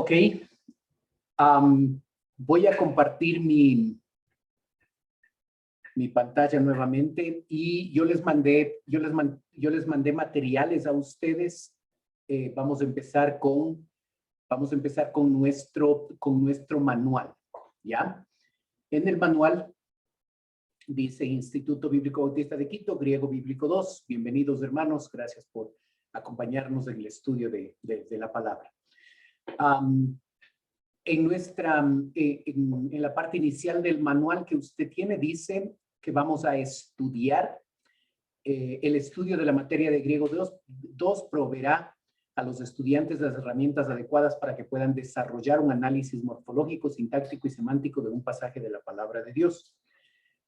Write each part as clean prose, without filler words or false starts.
Ok, voy a compartir mi pantalla nuevamente y yo les mandé materiales a ustedes. Vamos a empezar con nuestro manual, ¿ya? En el manual dice Instituto Bíblico Bautista de Quito, Griego Bíblico 2. Bienvenidos, hermanos. Gracias por acompañarnos en el estudio de la palabra. En la parte inicial del manual que usted tiene, dice que vamos a estudiar el estudio de la materia de Griego 2 proveerá a los estudiantes las herramientas adecuadas para que puedan desarrollar un análisis morfológico, sintáctico y semántico de un pasaje de la palabra de Dios.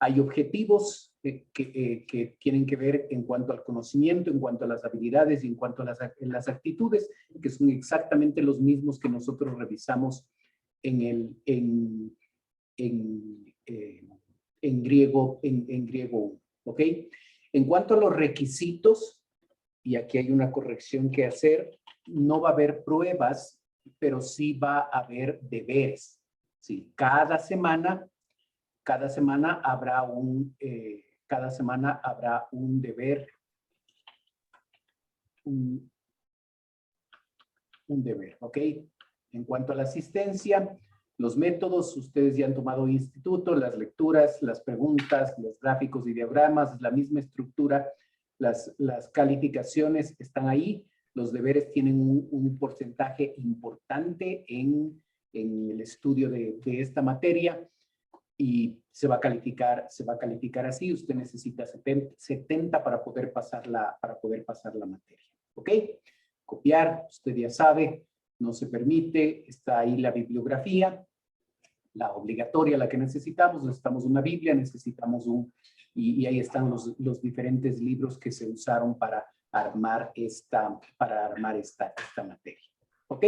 Hay objetivos que tienen que ver en cuanto al conocimiento, en cuanto a las habilidades y en cuanto a las actitudes, que son exactamente los mismos que nosotros revisamos en griego 1, ¿ok? En cuanto a los requisitos, y aquí hay una corrección que hacer, no va a haber pruebas, pero sí va a haber deberes. ¿Sí? Cada semana habrá un deber, un deber, ¿ok? En cuanto a la asistencia, los métodos, ustedes ya han tomado instituto, las lecturas, las preguntas, los gráficos y diagramas, la misma estructura, las calificaciones están ahí, los deberes tienen un porcentaje importante en el estudio de esta materia y se va a calificar así. Usted necesita 70 para poder pasar la materia, ¿ok? Copiar, usted ya sabe, no se permite, está ahí la bibliografía, la obligatoria, la que necesitamos una Biblia, necesitamos y ahí están los diferentes libros que se usaron para armar esta materia. ¿Ok?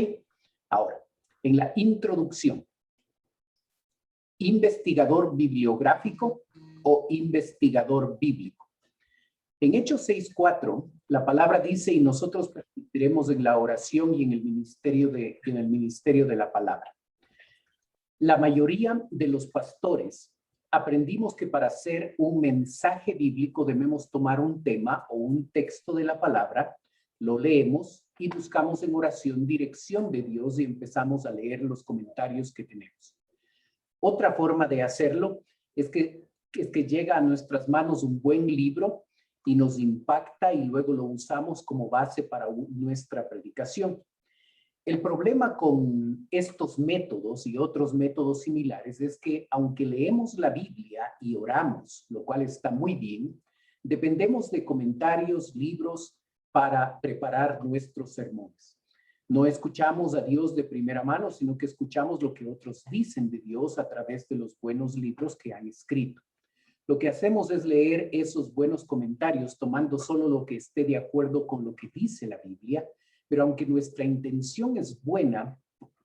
Ahora, en la introducción, investigador bibliográfico o investigador bíblico. En Hechos 6:4, la palabra dice, y nosotros persistiremos en la oración y en el ministerio de la palabra. La mayoría de los pastores aprendimos que para hacer un mensaje bíblico debemos tomar un tema o un texto de la palabra, lo leemos y buscamos en oración dirección de Dios y empezamos a leer los comentarios que tenemos. Otra forma de hacerlo es que llega a nuestras manos un buen libro y nos impacta y luego lo usamos como base para nuestra predicación. El problema con estos métodos y otros métodos similares es que aunque leemos la Biblia y oramos, lo cual está muy bien, dependemos de comentarios, libros para preparar nuestros sermones. No escuchamos a Dios de primera mano, sino que escuchamos lo que otros dicen de Dios a través de los buenos libros que han escrito. Lo que hacemos es leer esos buenos comentarios tomando solo lo que esté de acuerdo con lo que dice la Biblia, pero aunque nuestra intención es buena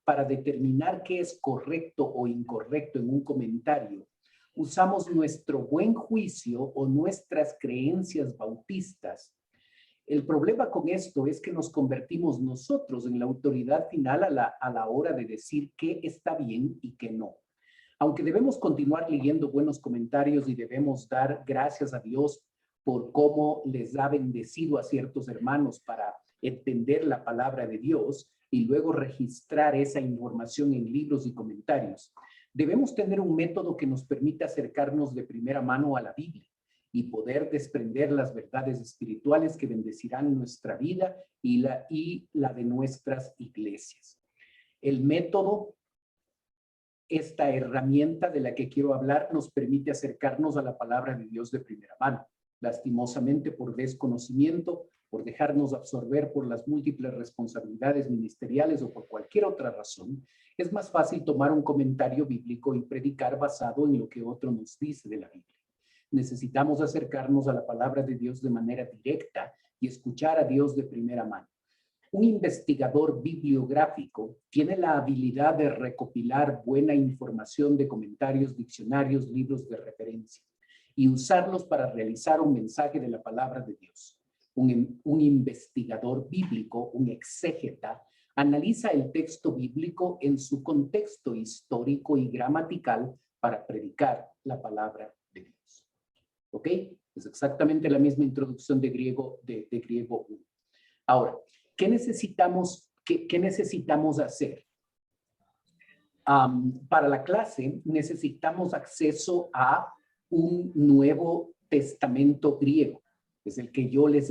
para determinar qué es correcto o incorrecto en un comentario, usamos nuestro buen juicio o nuestras creencias bautistas. El problema con esto es que nos convertimos nosotros en la autoridad final a la hora de decir qué está bien y qué no. Aunque debemos continuar leyendo buenos comentarios y debemos dar gracias a Dios por cómo les ha bendecido a ciertos hermanos para entender la palabra de Dios y luego registrar esa información en libros y comentarios, debemos tener un método que nos permita acercarnos de primera mano a la Biblia y poder desprender las verdades espirituales que bendecirán nuestra vida y la de nuestras iglesias. El método, esta herramienta de la que quiero hablar, nos permite acercarnos a la palabra de Dios de primera mano. Lastimosamente, por desconocimiento, por dejarnos absorber por las múltiples responsabilidades ministeriales o por cualquier otra razón, es más fácil tomar un comentario bíblico y predicar basado en lo que otro nos dice de la Biblia. Necesitamos acercarnos a la palabra de Dios de manera directa y escuchar a Dios de primera mano. Un investigador bibliográfico tiene la habilidad de recopilar buena información de comentarios, diccionarios, libros de referencia y usarlos para realizar un mensaje de la palabra de Dios. Un investigador bíblico, un exégeta, Analiza el texto bíblico en su contexto histórico y gramatical para predicar la palabra de Dios. ¿Ok? Es exactamente la misma introducción de griego 1. Ahora, ¿qué necesitamos hacer? Para la clase necesitamos acceso a un Nuevo Testamento griego. Es el que yo les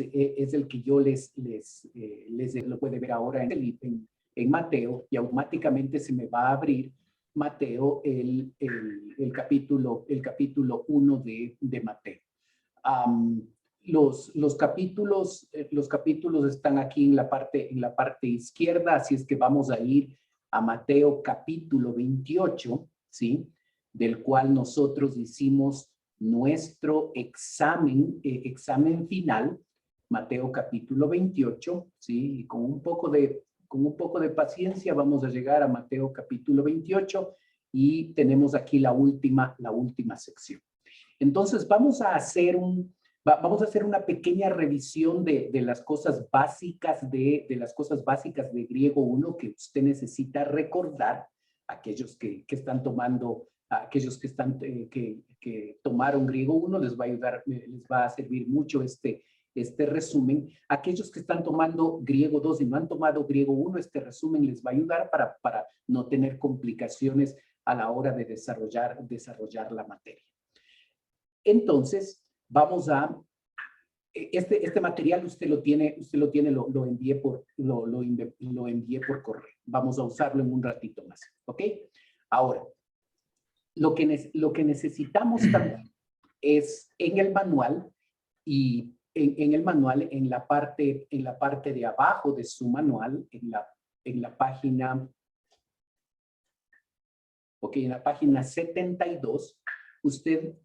lo puede ver ahora en Mateo, y automáticamente se me va a abrir Mateo, el capítulo 1 de Mateo. Los capítulos están aquí en la parte izquierda, así es que vamos a ir a Mateo capítulo 28, ¿sí? Del cual nosotros hicimos nuestro examen final, Mateo capítulo 28, ¿sí? Y con un poco de paciencia vamos a llegar a Mateo capítulo 28 y tenemos aquí la última sección. Entonces vamos a hacer una pequeña revisión de las cosas básicas de griego 1 que usted necesita recordar. Aquellos que están tomando, aquellos que tomaron griego 1 les va a servir mucho este resumen. Aquellos que están tomando griego 2 y no han tomado griego 1, este resumen les va a ayudar para no tener complicaciones a la hora de desarrollar la materia. Entonces, vamos a, este material usted lo envié por correo. Vamos a usarlo en un ratito más, ¿ok? Ahora, lo que necesitamos también es en el manual, y en la parte de abajo de su manual, en la página, ok, en la página 72, usted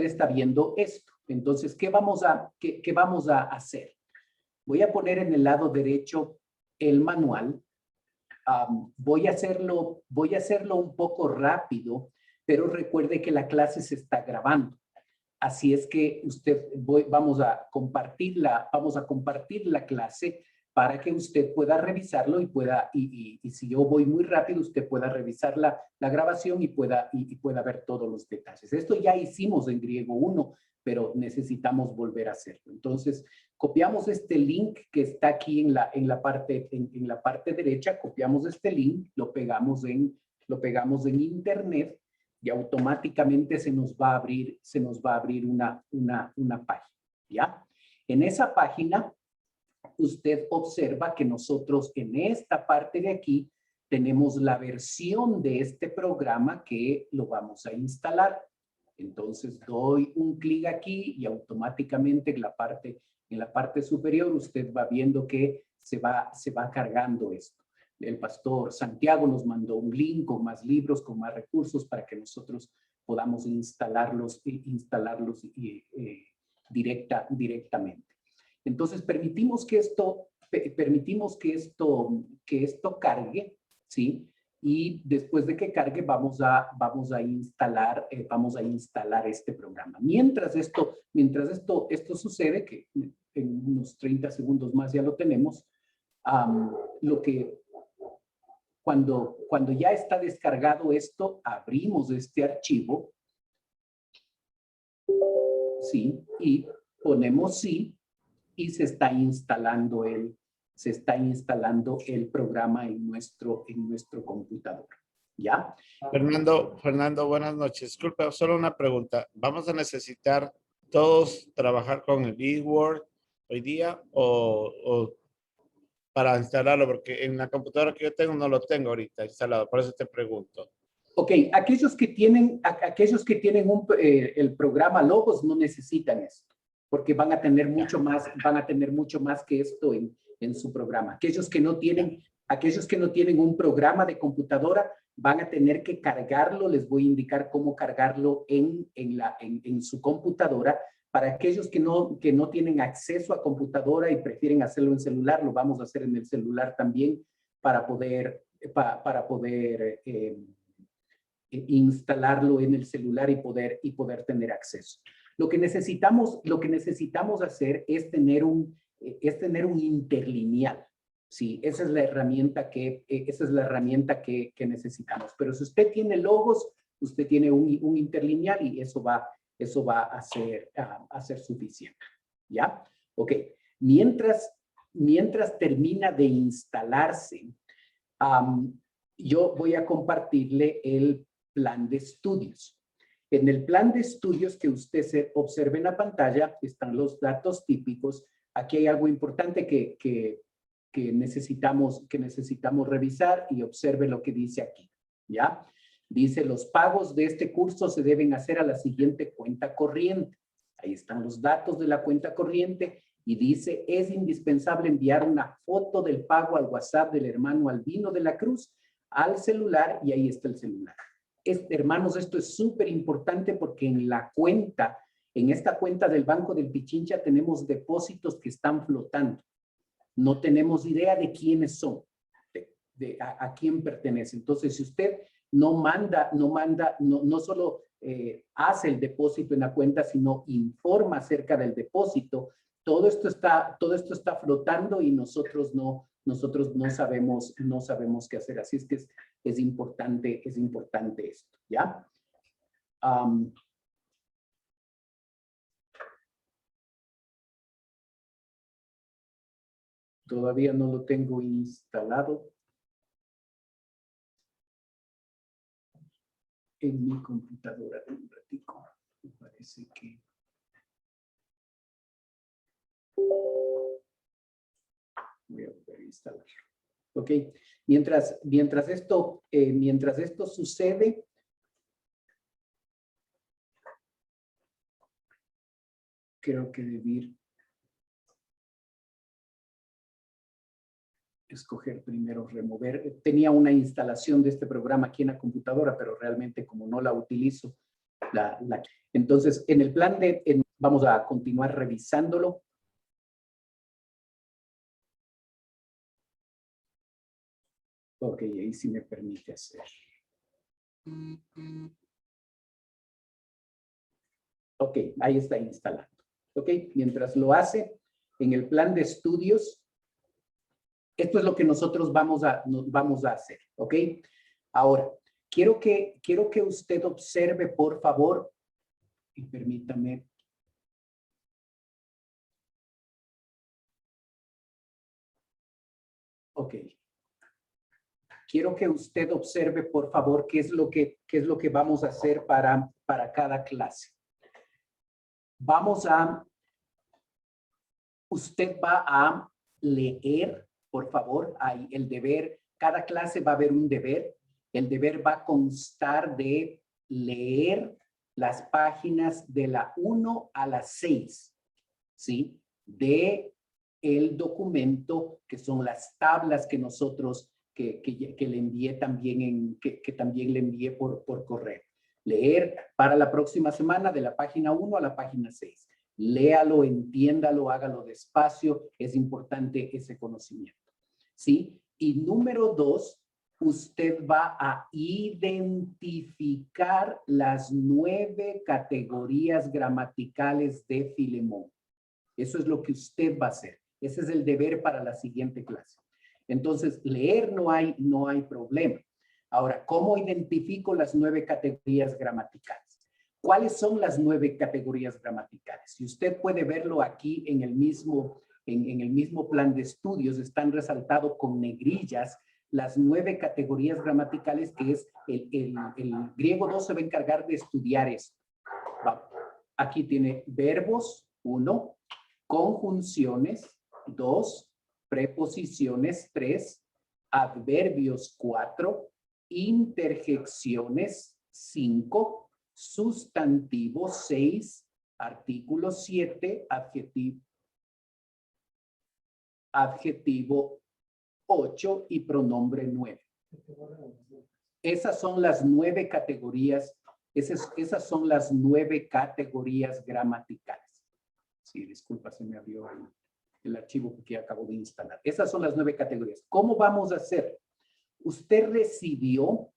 está viendo esto. Entonces, ¿qué vamos a hacer? Voy a poner en el lado derecho el manual. Voy a hacerlo un poco rápido, pero recuerde que la clase se está grabando. Así es que vamos a compartir la clase para que usted pueda revisarlo y si yo voy muy rápido, usted pueda revisar la grabación y pueda ver todos los detalles. Esto ya hicimos en griego 1, pero necesitamos volver a hacerlo. Entonces, copiamos este link que está aquí en la parte derecha, copiamos este link, lo pegamos en internet y automáticamente se nos va a abrir una página, ¿ya? En esa página, usted observa que nosotros en esta parte de aquí tenemos la versión de este programa que lo vamos a instalar. Entonces doy un clic aquí y automáticamente en la parte superior usted va viendo que se va cargando esto. El pastor Santiago nos mandó un link con más libros, con más recursos para que nosotros podamos instalarlos directamente. Entonces permitimos que esto cargue, ¿sí? Y después de que cargue vamos a instalar este programa. Mientras esto sucede, que en unos 30 segundos más ya lo tenemos, cuando ya está descargado esto, abrimos este archivo, ¿sí? Y ponemos sí, y se está instalando el programa en nuestro computador, ¿ya? Fernando, buenas noches. Disculpa, solo una pregunta. ¿Vamos a necesitar todos trabajar con el eWord hoy día o para instalarlo? Porque en la computadora que yo tengo no lo tengo ahorita instalado, por eso te pregunto. Ok, aquellos que tienen el programa Logos no necesitan esto, porque van a tener mucho más que esto en su programa. Aquellos que no tienen un programa de computadora van a tener que cargarlo. Les voy a indicar cómo cargarlo en su computadora. Para aquellos que no tienen acceso a computadora y prefieren hacerlo en celular, lo vamos a hacer en el celular también para poder instalarlo en el celular y poder tener acceso. Lo que necesitamos hacer es tener un interlineal. Sí, esa es la herramienta que necesitamos. Pero si usted tiene logos, usted tiene un interlineal y eso va a ser suficiente. ¿Ya? Ok. Mientras termina de instalarse, yo voy a compartirle el plan de estudios. En el plan de estudios que usted observe en la pantalla están los datos típicos. Aquí hay algo importante que necesitamos revisar y observe lo que dice aquí. ¿Ya? Dice, los pagos de este curso se deben hacer a la siguiente cuenta corriente. Ahí están los datos de la cuenta corriente y dice, es indispensable enviar una foto del pago al WhatsApp del hermano Albino de la Cruz al celular y ahí está el celular. Hermanos, esto es súper importante porque en esta cuenta del Banco del Pichincha tenemos depósitos que están flotando. No tenemos idea de quiénes son, a quién pertenece. Entonces, si usted no solo hace el depósito en la cuenta, sino informa acerca del depósito, todo esto está flotando y nosotros no sabemos qué hacer. Así es que es importante esto, ¿ya? Todavía no lo tengo instalado en mi computadora de un ratico. Me parece que... Voy a volver a instalar. Ok, mientras esto sucede, creo que debí escoger primero remover. Tenía una instalación de este programa aquí en la computadora, pero realmente como no la utilizo, entonces en el plan vamos a continuar revisándolo. Ok, ahí sí me permite hacer. Ok, ahí está instalado. Ok, mientras lo hace, en el plan de estudios, esto es lo que nosotros vamos a hacer, ¿ok? Ahora, quiero que usted observe, por favor, y permítame. Ok. Quiero que usted observe, por favor, qué es lo que vamos a hacer para cada clase. Usted va a leer, por favor, ahí el deber, cada clase va a haber un deber. El deber va a constar de leer las páginas de la 1 a la 6, ¿sí? De el documento, que son las tablas que nosotros, que le envié también, que también le envié por correo. Leer para la próxima semana de la página 1 a la página 6. Léalo, entiéndalo, hágalo despacio. Es importante ese conocimiento, ¿sí? Y número 2, usted va a identificar las 9 categorías gramaticales de Filemón. Eso es lo que usted va a hacer. Ese es el deber para la siguiente clase. Entonces, leer no hay problema. Ahora, ¿cómo identifico las 9 categorías gramaticales? ¿Cuáles son las 9 categorías gramaticales? Y usted puede verlo aquí en el mismo plan de estudios, están resaltados con negrillas las 9 categorías gramaticales, que es el griego 2 se va a encargar de estudiar esto. Aquí tiene verbos, 1, conjunciones, 2, preposiciones, 3, adverbios, 4, interjecciones, 5, sustantivos, 6, artículos, 7, adjetivo 8 y pronombre 9. Esas son las 9 categorías, esas son las 9 categorías gramaticales. Sí, disculpa, se me abrió el archivo que acabo de instalar. Esas son las 9 categorías. ¿Cómo vamos a hacer? Usted recibió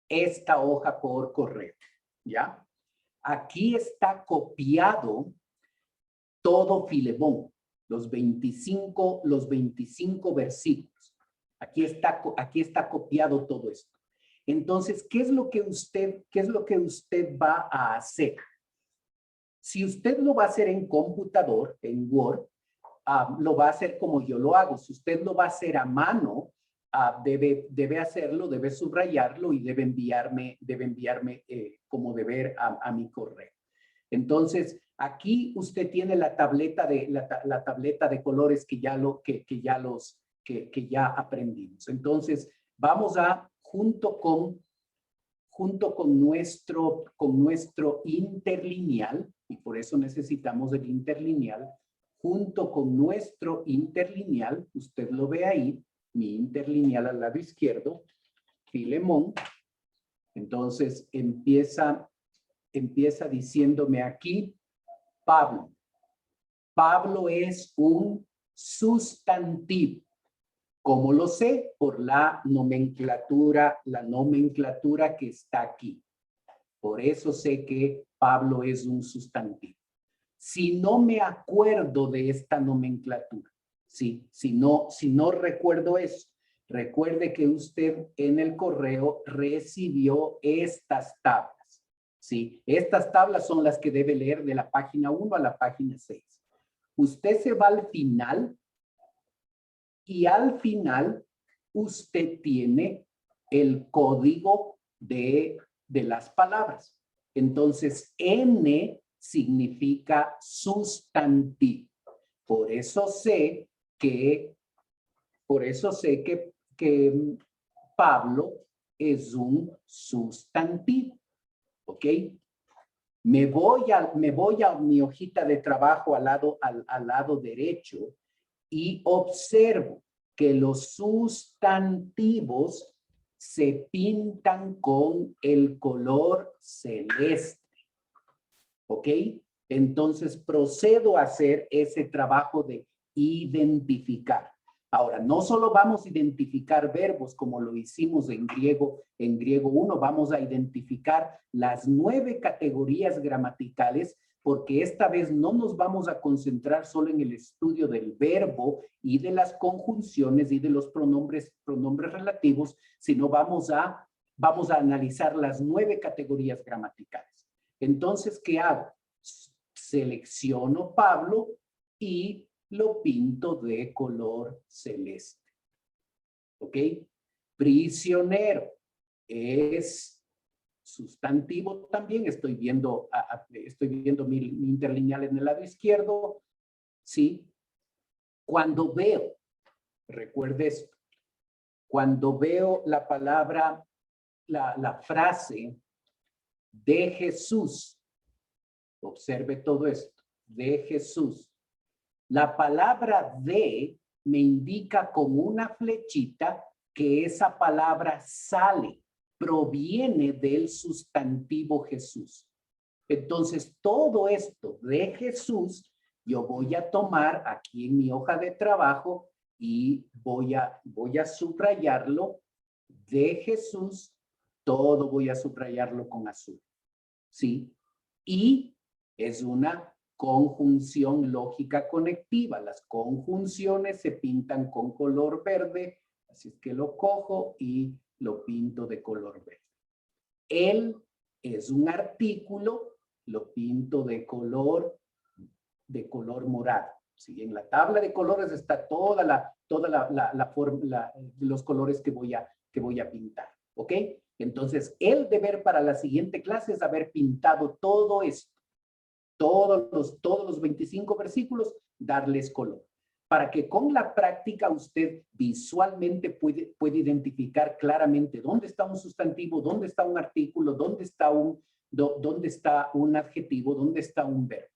esta hoja por correo, ¿ya? Aquí está copiado todo Filemón. los 25 versículos. Aquí está copiado todo esto. Entonces, ¿qué es lo que usted va a hacer? Si usted lo va a hacer en computador, en Word, lo va a hacer como yo lo hago. Si usted lo va a hacer a mano, debe hacerlo, debe subrayarlo y debe enviarme como deber a mi correo. Entonces, aquí usted tiene la tableta de colores que ya aprendimos. Entonces, vamos a, junto con nuestro interlineal, y por eso necesitamos el interlineal, junto con nuestro interlineal, usted lo ve ahí, mi interlineal al lado izquierdo, Filemón. Entonces empieza diciéndome aquí, Pablo. Pablo es un sustantivo. ¿Cómo lo sé? Por la nomenclatura que está aquí. Por eso sé que Pablo es un sustantivo. Si no me acuerdo de esta nomenclatura, ¿sí? Si no recuerdo eso, recuerde que usted en el correo recibió estas tablas, ¿sí? Estas tablas son las que debe leer de la página 1 a la página 6. Usted se va al final y al final usted tiene el código de las palabras. Entonces, N significa sustantivo. Por eso sé que Pablo es un sustantivo. ¿Ok? Me voy a mi hojita de trabajo al lado derecho y observo que los sustantivos se pintan con el color celeste. ¿Ok? Entonces procedo a hacer ese trabajo de identificar. Ahora, no solo vamos a identificar verbos como lo hicimos en griego 1, vamos a identificar las 9 categorías gramaticales, porque esta vez no nos vamos a concentrar solo en el estudio del verbo y de las conjunciones y de los pronombres relativos, sino vamos a analizar las 9 categorías gramaticales. Entonces, ¿qué hago? Selecciono Pablo y lo pinto de color celeste. ¿Ok? Prisionero es sustantivo también. Estoy viendo mi interlineal en el lado izquierdo. ¿Sí? Cuando veo, recuerde esto, cuando veo la palabra, la frase de Jesús, observe todo esto, de Jesús. La palabra de me indica con una flechita que esa palabra sale, proviene del sustantivo Jesús. Entonces, todo esto de Jesús, yo voy a tomar aquí en mi hoja de trabajo y voy a subrayarlo de Jesús, todo voy a subrayarlo con azul. ¿Sí? Y es una conjunción lógica conectiva. Las conjunciones se pintan con color verde, así es que lo cojo y lo pinto de color verde. Él es un artículo, lo pinto de color morado. ¿Sí? En la tabla de colores está toda la forma, los colores que voy a pintar. ¿Ok? Entonces, el deber para la siguiente clase es haber pintado todo esto. Todos los 25 versículos, darles color. Para que con la práctica usted visualmente puede identificar claramente dónde está un sustantivo, dónde está un artículo, dónde está un adjetivo, dónde está un verbo.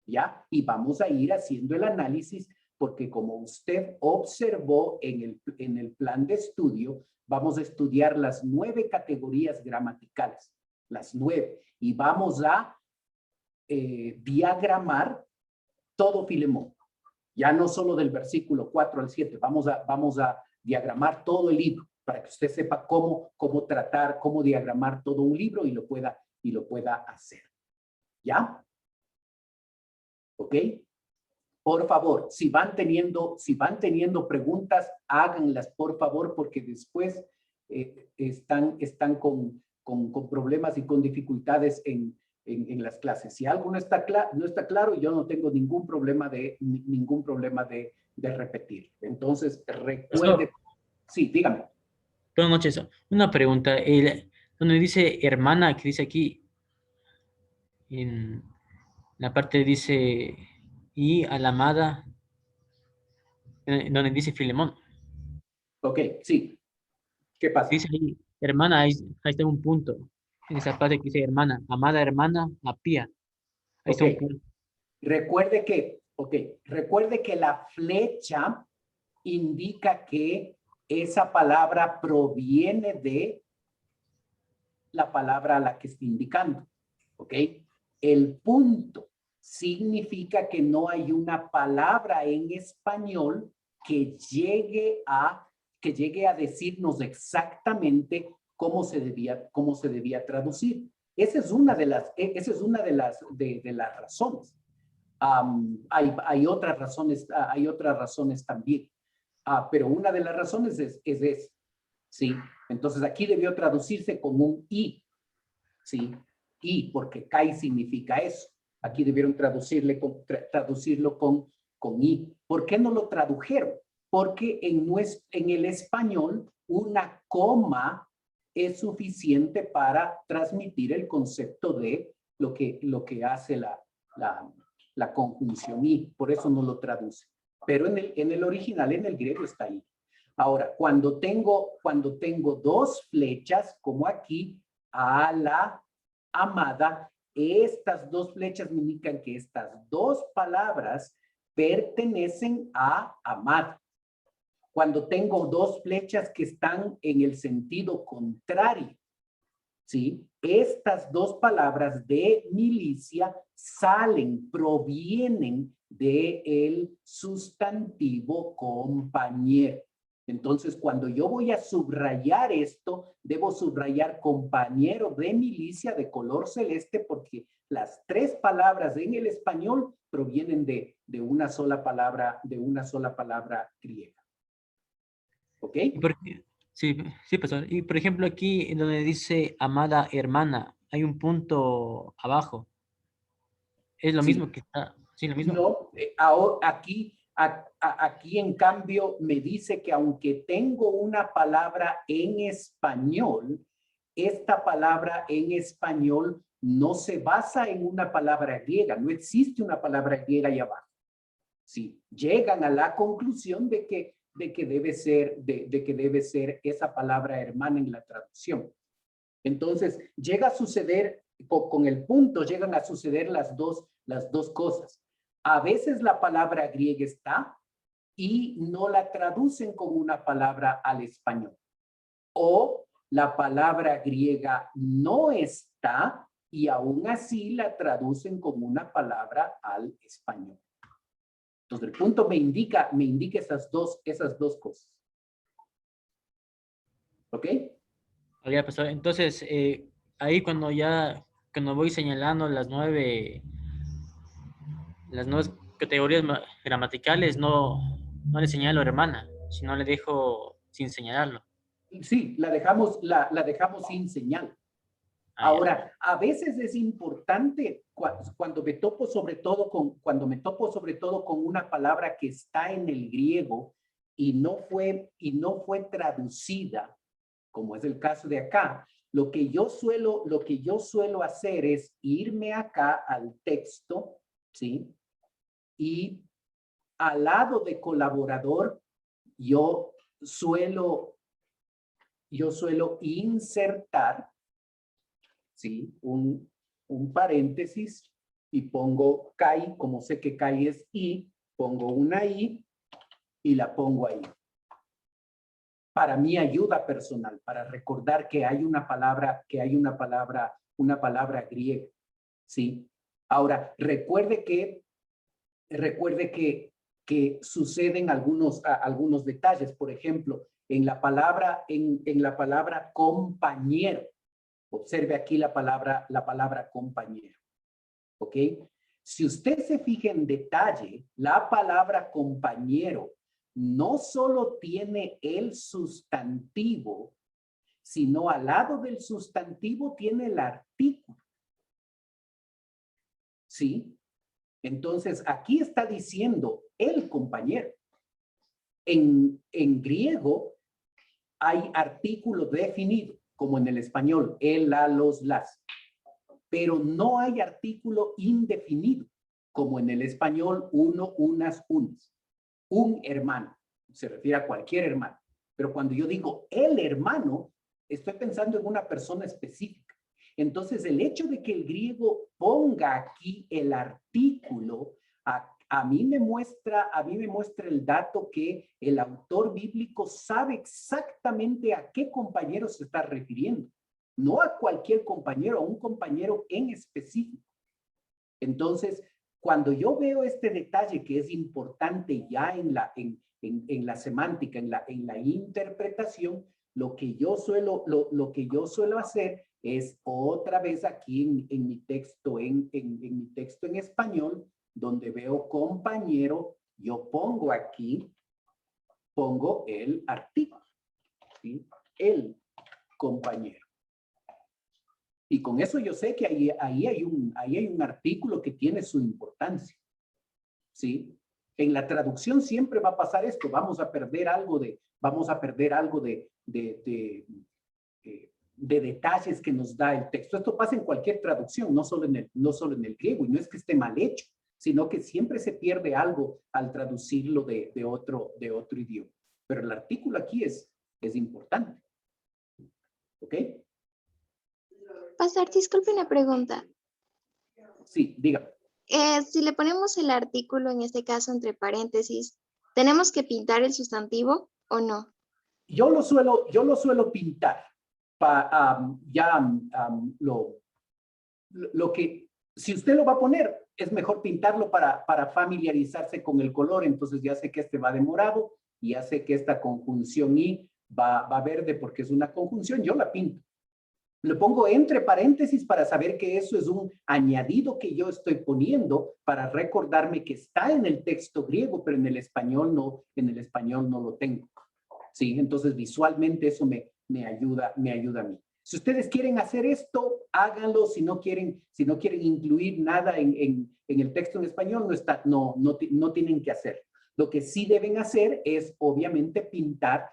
¿Ya? Y vamos a ir haciendo el análisis porque como usted observó en el plan de estudio, vamos a estudiar las 9 categorías gramaticales, las 9, y vamos a diagramar todo Filemón. Ya no solo del versículo 4 al 7, vamos a diagramar todo el libro para que usted sepa cómo tratar, cómo diagramar todo un libro y lo pueda hacer. ¿Ya? ¿Ok? Por favor, si van teniendo preguntas, háganlas, por favor, porque después están con problemas y con dificultades en las clases. Si algo no está claro, yo no tengo ningún problema de repetir. Entonces, recuerde. Pastor, Sí, dígame. buenas noches. Una pregunta. Donde dice hermana, que dice aquí, en la parte dice, y a la amada, donde dice Filemón. Ok, sí. ¿Qué pasa? Dice ahí, hermana, ahí está un punto. En esa parte que dice hermana, amada hermana, apía. Ahí está un Ok. punto. Recuerde que la flecha indica que esa palabra proviene de la palabra a la que está indicando. ¿Ok? El punto significa que no hay una palabra en español que llegue a decirnos exactamente cómo se debía traducir. Esa es una de las razones. Hay otras razones también. Pero una de las razones es esa. ¿Sí? Entonces aquí debió traducirse con un I. ¿Sí? I, porque Kai significa eso. Aquí debieron traducirlo con I. ¿Por qué no lo tradujeron? Porque en el español una coma es suficiente para transmitir el concepto de lo que hace la conjunción I. Por eso no lo traduce. Pero en el original, en el griego, está ahí. Ahora, cuando tengo dos flechas, como aquí, a la amada, estas dos flechas me indican que estas dos palabras pertenecen a amada. Cuando tengo dos flechas que están en el sentido contrario, ¿sí? Estas dos palabras de milicia provienen del sustantivo compañero. Entonces, cuando yo voy a subrayar esto, debo subrayar compañero de milicia de color celeste porque las tres palabras en el español provienen de una sola palabra griega. ¿Ok? Sí, sí, pastor. Y por ejemplo, aquí en donde dice amada hermana, hay un punto abajo. Es lo Sí. mismo que está. Sí, lo mismo. No, ahora aquí en cambio me dice que aunque tengo una palabra en español, esta palabra en español no se basa en una palabra griega, no existe una palabra griega ahí abajo. Sí, llegan a la conclusión de que debe ser esa palabra hermana en la traducción. Entonces, llega a suceder, con el punto llegan a suceder las dos cosas. A veces la palabra griega está y no la traducen como una palabra al español. O la palabra griega no está y aún así la traducen como una palabra al español. Entonces, el punto me indica esas dos cosas. ¿Ok? Había pasado. Entonces, ahí cuando voy señalando las nuevas categorías gramaticales, no le señalo hermana, sino le dejo sin señalarlo. Sí, la dejamos sin señal. Ah, ya. Ahora, a veces es importante cuando me topo sobre todo con una palabra que está en el griego y no fue traducida, como es el caso de acá. Lo que yo suelo hacer es irme acá al texto, ¿sí? Y al lado de colaborador, yo suelo insertar, ¿sí? Un paréntesis y pongo CAI, como sé que CAI es I, pongo una I y la pongo ahí. Para mi ayuda personal, para recordar que hay una palabra griega, ¿sí? Ahora, recuerde que suceden algunos detalles. Por ejemplo, en la palabra compañero. Observe aquí la palabra compañero. ¿Ok? Si usted se fija en detalle, la palabra compañero no solo tiene el sustantivo, sino al lado del sustantivo tiene el artículo. ¿Sí? Entonces, aquí está diciendo el compañero. En griego hay artículo definido, como en el español, el, la, los, las. Pero no hay artículo indefinido, como en el español, uno, unas, unas. Un hermano, se refiere a cualquier hermano. Pero cuando yo digo el hermano, estoy pensando en una persona específica. Entonces, el hecho de que el griego ponga aquí el artículo, a mí me muestra el dato que el autor bíblico sabe exactamente a qué compañero se está refiriendo. No a cualquier compañero, a un compañero en específico. Entonces, cuando yo veo este detalle que es importante ya en la semántica, en la interpretación, lo que yo suelo hacer es otra vez aquí en mi texto en mi texto en español, donde veo compañero, yo pongo aquí, pongo el artículo, ¿sí? El compañero. Y con eso yo sé que ahí hay un artículo que tiene su importancia, ¿sí? En la traducción siempre va a pasar esto, vamos a perder algo de detalles que nos da el texto. Esto pasa en cualquier traducción, no solo en el griego, y no es que esté mal hecho, sino que siempre se pierde algo al traducirlo de otro idioma. Pero el artículo aquí es importante. ¿Ok? Pastor, disculpe una pregunta. Sí, dígame. Si le ponemos el artículo, en este caso entre paréntesis, ¿tenemos que pintar el sustantivo o no? Yo lo suelo pintar. Lo que, si usted lo va a poner, es mejor pintarlo para familiarizarse con el color. Entonces ya sé que este va de morado y ya sé que esta conjunción y va verde porque es una conjunción. Yo la pinto. Le pongo entre paréntesis para saber que eso es un añadido que yo estoy poniendo para recordarme que está en el texto griego, pero en el español no lo tengo. Sí, entonces visualmente eso me ayuda a mí. Si ustedes quieren hacer esto, háganlo. Si no quieren incluir nada en el texto en español, no tienen que hacer. Lo que sí deben hacer es, obviamente, pintar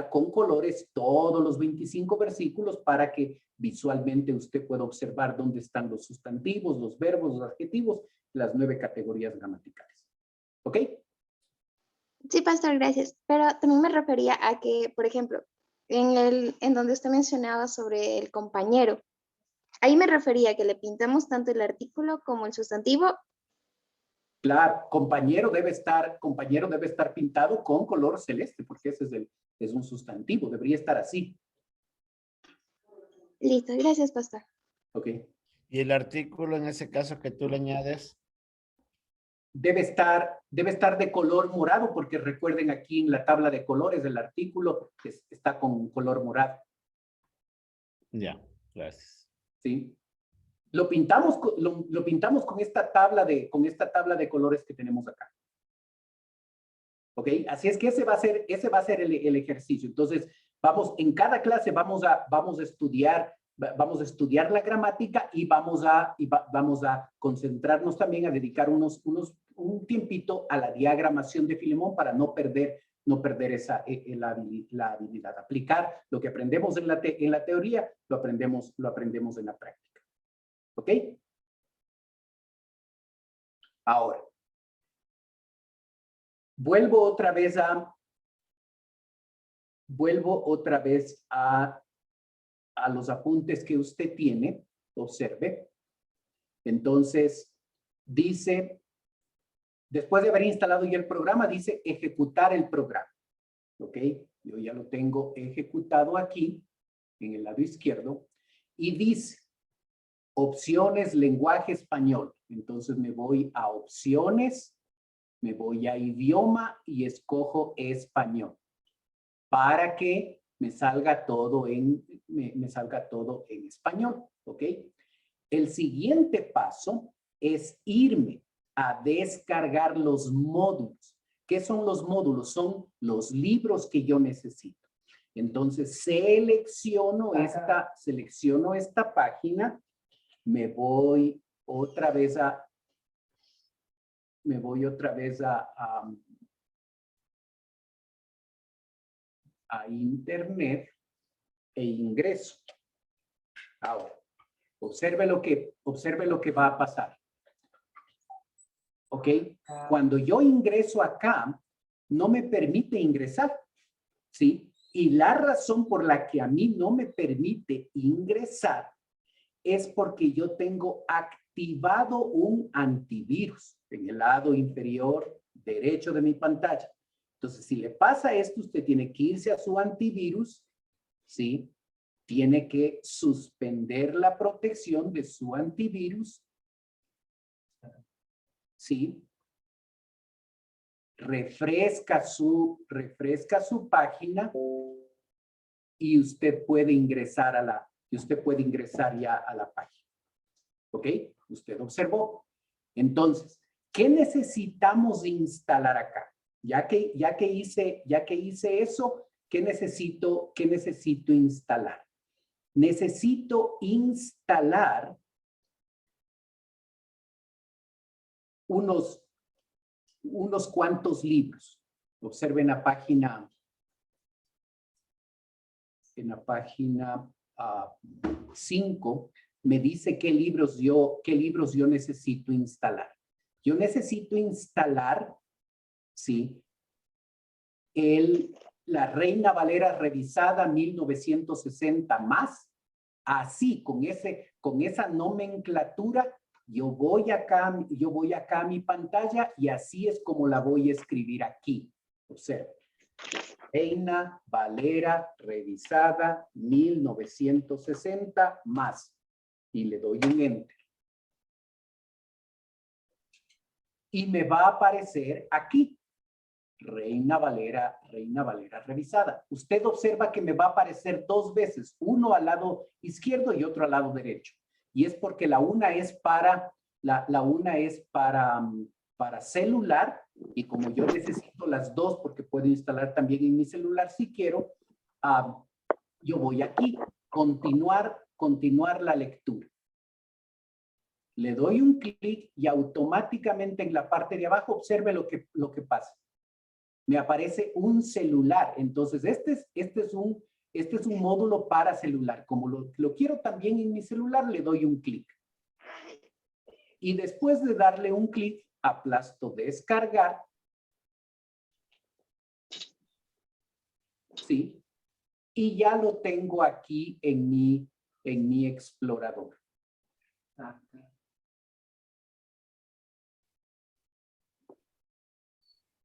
con colores todos los 25 versículos para que visualmente usted pueda observar dónde están los sustantivos, los verbos, los adjetivos, las 9 categorías gramaticales. ¿Ok? Sí, pastor, gracias. Pero también me refería a que, por ejemplo, en donde usted mencionaba sobre el compañero, ahí me refería a que le pintamos tanto el artículo como el sustantivo. Claro, compañero debe estar pintado con color celeste, porque ese es un sustantivo, debería estar así. Listo, gracias, pastor. Ok. Y el artículo en ese caso que tú le añades. Debe estar de color morado, porque recuerden aquí en la tabla de colores del artículo está con color morado. Ya, gracias. ¿Sí? Lo pintamos con esta tabla de colores que tenemos acá. ¿Ok? Así es que ese va a ser el ejercicio. Entonces, en cada clase vamos a estudiar la gramática y vamos a concentrarnos también a dedicar un tiempito a la diagramación de Filemón para no perder la habilidad. Aplicar lo que aprendemos en la teoría, lo aprendemos en la práctica. ¿Ok? Ahora, vuelvo otra vez a los apuntes que usted tiene. Observe. Entonces, dice, después de haber instalado ya el programa, dice ejecutar el programa. ¿Ok? Yo ya lo tengo ejecutado aquí, en el lado izquierdo, y dice, opciones, lenguaje español. Entonces me voy a opciones, me voy a idioma y escojo español para que me salga todo en español, ¿ok? El siguiente paso es irme a descargar los módulos. ¿Qué son los módulos? Son los libros que yo necesito. Entonces, selecciono esta página, me voy otra vez a internet e ingreso. Ahora, observe lo que va a pasar. ¿Ok? Cuando yo ingreso acá, no me permite ingresar. ¿Sí? Y la razón por la que a mí no me permite ingresar es porque yo tengo activado un antivirus en el lado inferior derecho de mi pantalla. Entonces, si le pasa esto, usted tiene que irse a su antivirus, ¿sí? Tiene que suspender la protección de su antivirus, ¿sí? Refresca su página y usted puede ingresar ya a la página. ¿Ok? Usted observó. Entonces, ¿qué necesitamos instalar acá? Ya que hice eso, ¿qué necesito instalar? Necesito instalar unos cuantos libros. Observen la página, en la página 5, me dice qué libros yo necesito instalar. Yo necesito instalar, ¿sí? La Reina Valera revisada 1960 más. Así, con esa nomenclatura, yo voy acá a mi pantalla y así es como la voy a escribir aquí. Observe. Reina Valera revisada 1960 más. Y le doy un enter. Y me va a aparecer aquí. Reina Valera revisada. Usted observa que me va a aparecer dos veces, uno al lado izquierdo y otro al lado derecho. Y es porque la una es para celular, y como yo necesito las dos porque puedo instalar también en mi celular si quiero, yo voy aquí, continuar la lectura. Le doy un clic y automáticamente en la parte de abajo observe lo que pasa. Me aparece un celular. Entonces, este es un módulo para celular. Como lo quiero también en mi celular, le doy un clic. Y después de darle un clic, aplasto descargar. ¿Sí? Y ya lo tengo aquí en mi explorador.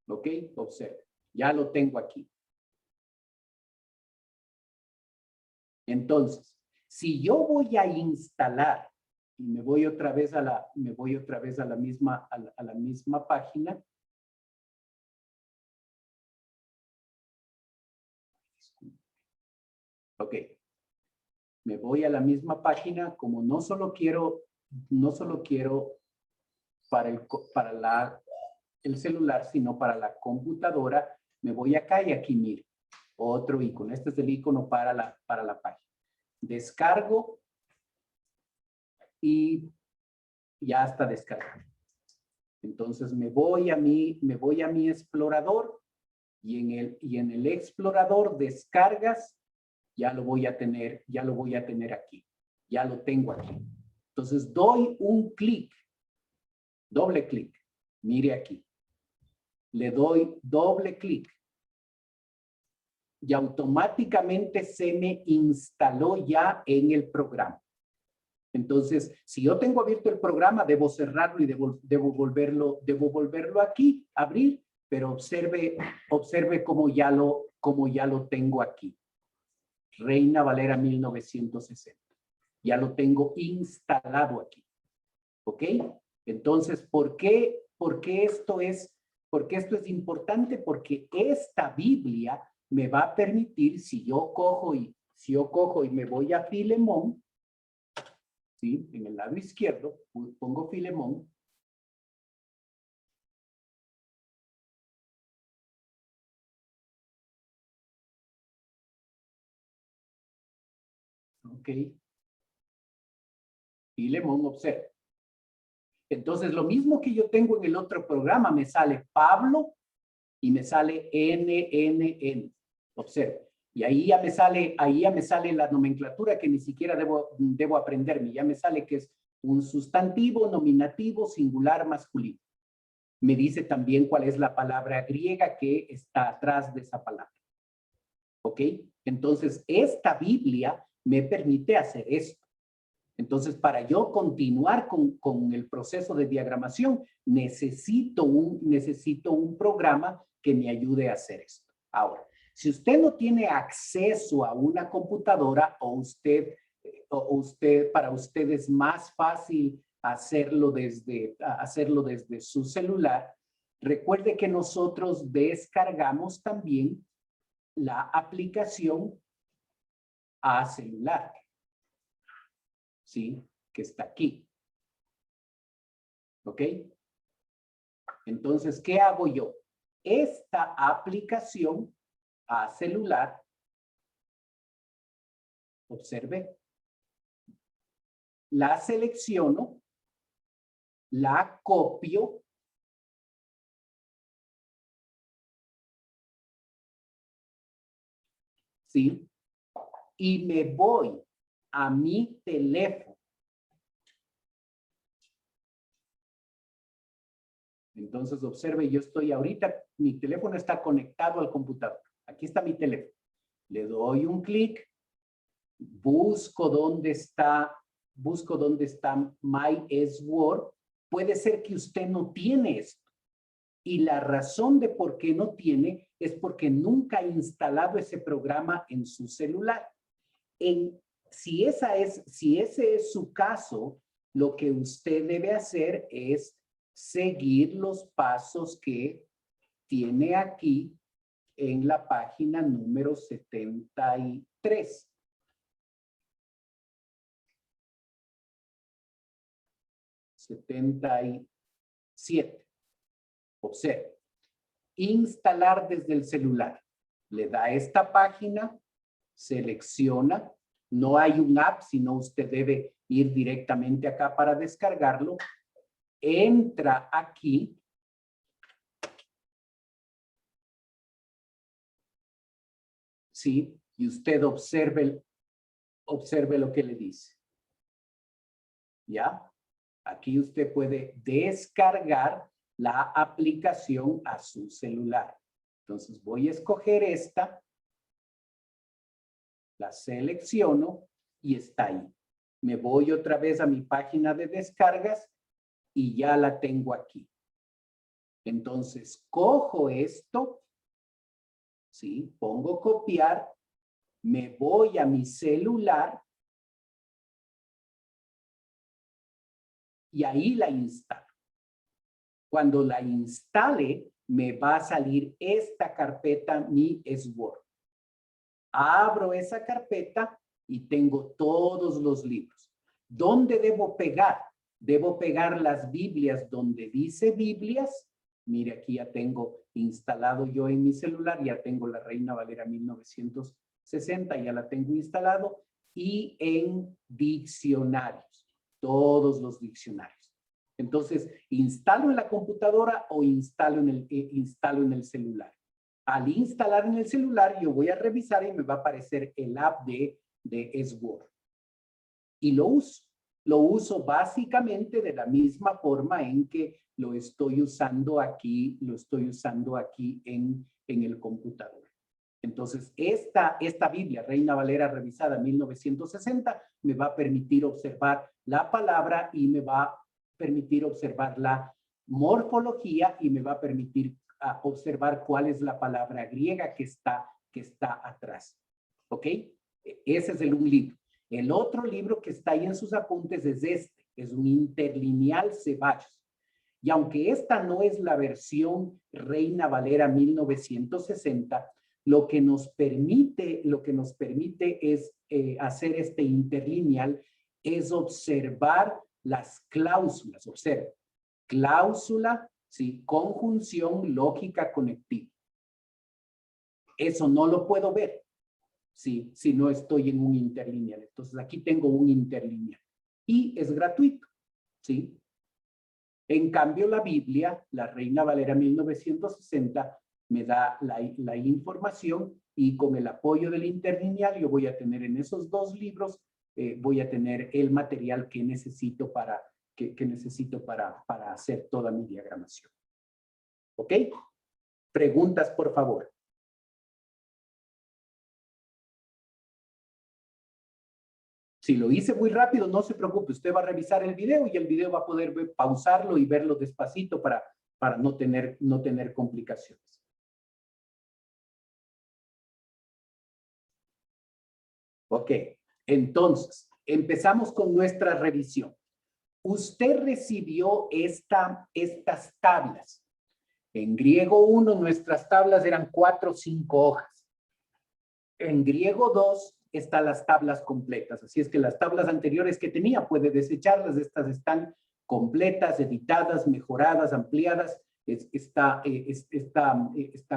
¿Ok? Observe. Ya lo tengo aquí. Entonces, si yo voy a instalar, y me voy otra vez a la misma página. Ok. Me voy a la misma página, como no solo quiero para el celular, sino para la computadora, me voy acá y aquí mire, otro icono. Este es el icono para la página. Descargo y ya está descargado. Entonces me voy a mi explorador y en el explorador descargas, ya lo voy a tener aquí. Ya lo tengo aquí. Entonces doy un clic, doble clic. Mire aquí. Le doy doble clic. Y automáticamente se me instaló ya en el programa. Entonces, si yo tengo abierto el programa, debo cerrarlo y debo volverlo aquí, abrir, pero observe cómo ya lo tengo aquí. Reina Valera 1960. Ya lo tengo instalado aquí. ¿Ok? Entonces, ¿por qué esto es importante? Porque esta Biblia me va a permitir, si yo cojo y me voy a Filemón, ¿sí? En el lado izquierdo pongo Filemón. Ok. Filemón, observa. Entonces, lo mismo que yo tengo en el otro programa, me sale Pablo y me sale NNN. Observa. Y ahí ya me sale la nomenclatura que ni siquiera debo aprenderme. Ya me sale que es un sustantivo, nominativo, singular, masculino. Me dice también cuál es la palabra griega que está atrás de esa palabra. ¿Ok? Entonces, esta Biblia me permite hacer esto. Entonces, para yo continuar con el proceso de diagramación, necesito un programa que me ayude a hacer esto. Ahora, si usted no tiene acceso a una computadora o para usted es más fácil hacerlo desde su celular, recuerde que nosotros descargamos también la aplicación a celular. ¿Sí? Que está aquí. ¿Ok? Entonces, ¿qué hago yo? Esta aplicación a celular, observe, la selecciono, la copio, ¿sí? Y me voy a mi teléfono. Entonces, observe, yo estoy ahorita, mi teléfono está conectado al computador. Aquí está mi teléfono. Le doy un clic, busco dónde está My S-Word. Puede ser que usted no tiene esto. Y la razón de por qué no tiene es porque nunca ha instalado ese programa en su celular. Si ese es su caso, lo que usted debe hacer es seguir los pasos que tiene aquí en la página número 73. Observe. Instalar desde el celular. Le da esta página, selecciona. No hay un app, sino usted debe ir directamente acá para descargarlo. Entra aquí. ¿Sí? Y usted observe lo que le dice. ¿Ya? Aquí usted puede descargar la aplicación a su celular. Entonces voy a escoger esta, la selecciono y está ahí. Me voy otra vez a mi página de descargas y ya la tengo aquí. Entonces cojo esto, ¿sí? Pongo copiar, me voy a mi celular y ahí la instalo. Cuando la instale, me va a salir esta carpeta, Mi S-Word. Abro esa carpeta y tengo todos los libros. ¿Dónde debo pegar? Debo pegar las Biblias donde dice Biblias. Mire, aquí ya tengo instalado yo en mi celular, ya tengo la Reina Valera 1960, ya la tengo instalado. Y en diccionarios, todos los diccionarios. Entonces, ¿instalo en la computadora o instalo en el celular? Al instalar en el celular, yo voy a revisar y me va a aparecer el app de S-Word. Y lo uso. Lo uso básicamente de la misma forma en que lo estoy usando aquí en el computador. Entonces, esta Biblia, Reina Valera revisada 1960, me va a permitir observar la palabra y me va a permitir observar la morfología y me va a permitir observar cuál es la palabra griega que está atrás. ¿Ok? Ese es un libro. El otro libro que está ahí en sus apuntes es este. Es un interlineal Ceballos. Y aunque esta no es la versión Reina Valera 1960, lo que nos permite es hacer este interlineal es observar las cláusulas. Observe, cláusula, ¿sí? Conjunción lógica conectiva. Eso no lo puedo ver, ¿sí? Si no estoy en un interlineal. Entonces aquí tengo un interlineal y es gratuito, ¿sí? En cambio, la Biblia, la Reina Valera 1960, me da la información y con el apoyo del interlineal yo voy a tener en esos dos libros, voy a tener el material que necesito para hacer toda mi diagramación. ¿Ok? Preguntas, por favor. Si lo hice muy rápido, no se preocupe, usted va a revisar el video y el video va a poder pausarlo y verlo despacito para no tener complicaciones. Ok, entonces, empezamos con nuestra revisión. Usted recibió estas tablas. En griego 1, nuestras tablas eran 4 o 5 hojas. En griego 2, están las tablas completas. Así es que las tablas anteriores que tenía puede desecharlas. Estas están completas, editadas, mejoradas, ampliadas. Está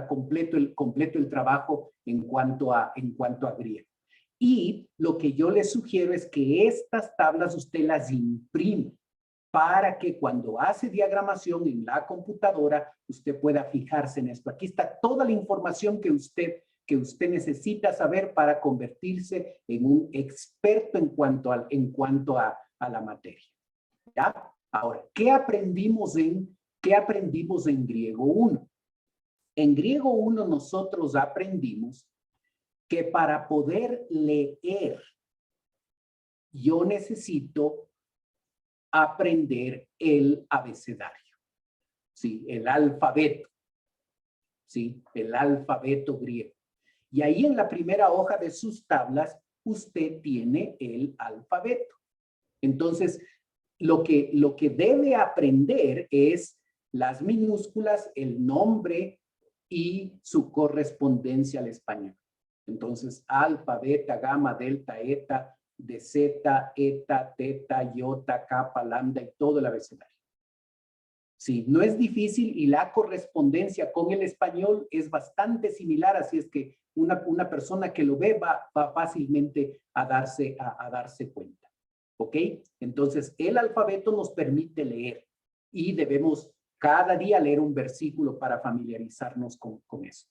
completo el trabajo en cuanto a griego. Y lo que yo les sugiero es que estas tablas usted las imprime para que cuando hace diagramación en la computadora, usted pueda fijarse en esto. Aquí está toda la información que usted necesita saber para convertirse en un experto en cuanto a la materia. ¿Ya? Ahora, ¿qué aprendimos en griego 1? En griego 1 nosotros aprendimos que para poder leer, yo necesito aprender el abecedario, ¿sí? El alfabeto, ¿sí? El alfabeto griego. Y ahí en la primera hoja de sus tablas, usted tiene el alfabeto. Entonces, lo que debe aprender es las minúsculas, el nombre y su correspondencia al español. Entonces, alfa, beta, gamma, delta, eta, de zeta, eta, teta, iota, kappa, lambda y todo el abecedario. Sí, no es difícil y la correspondencia con el español es bastante similar, así es que una persona que lo ve va fácilmente a darse cuenta. ¿Ok? Entonces, el alfabeto nos permite leer y debemos cada día leer un versículo para familiarizarnos con eso.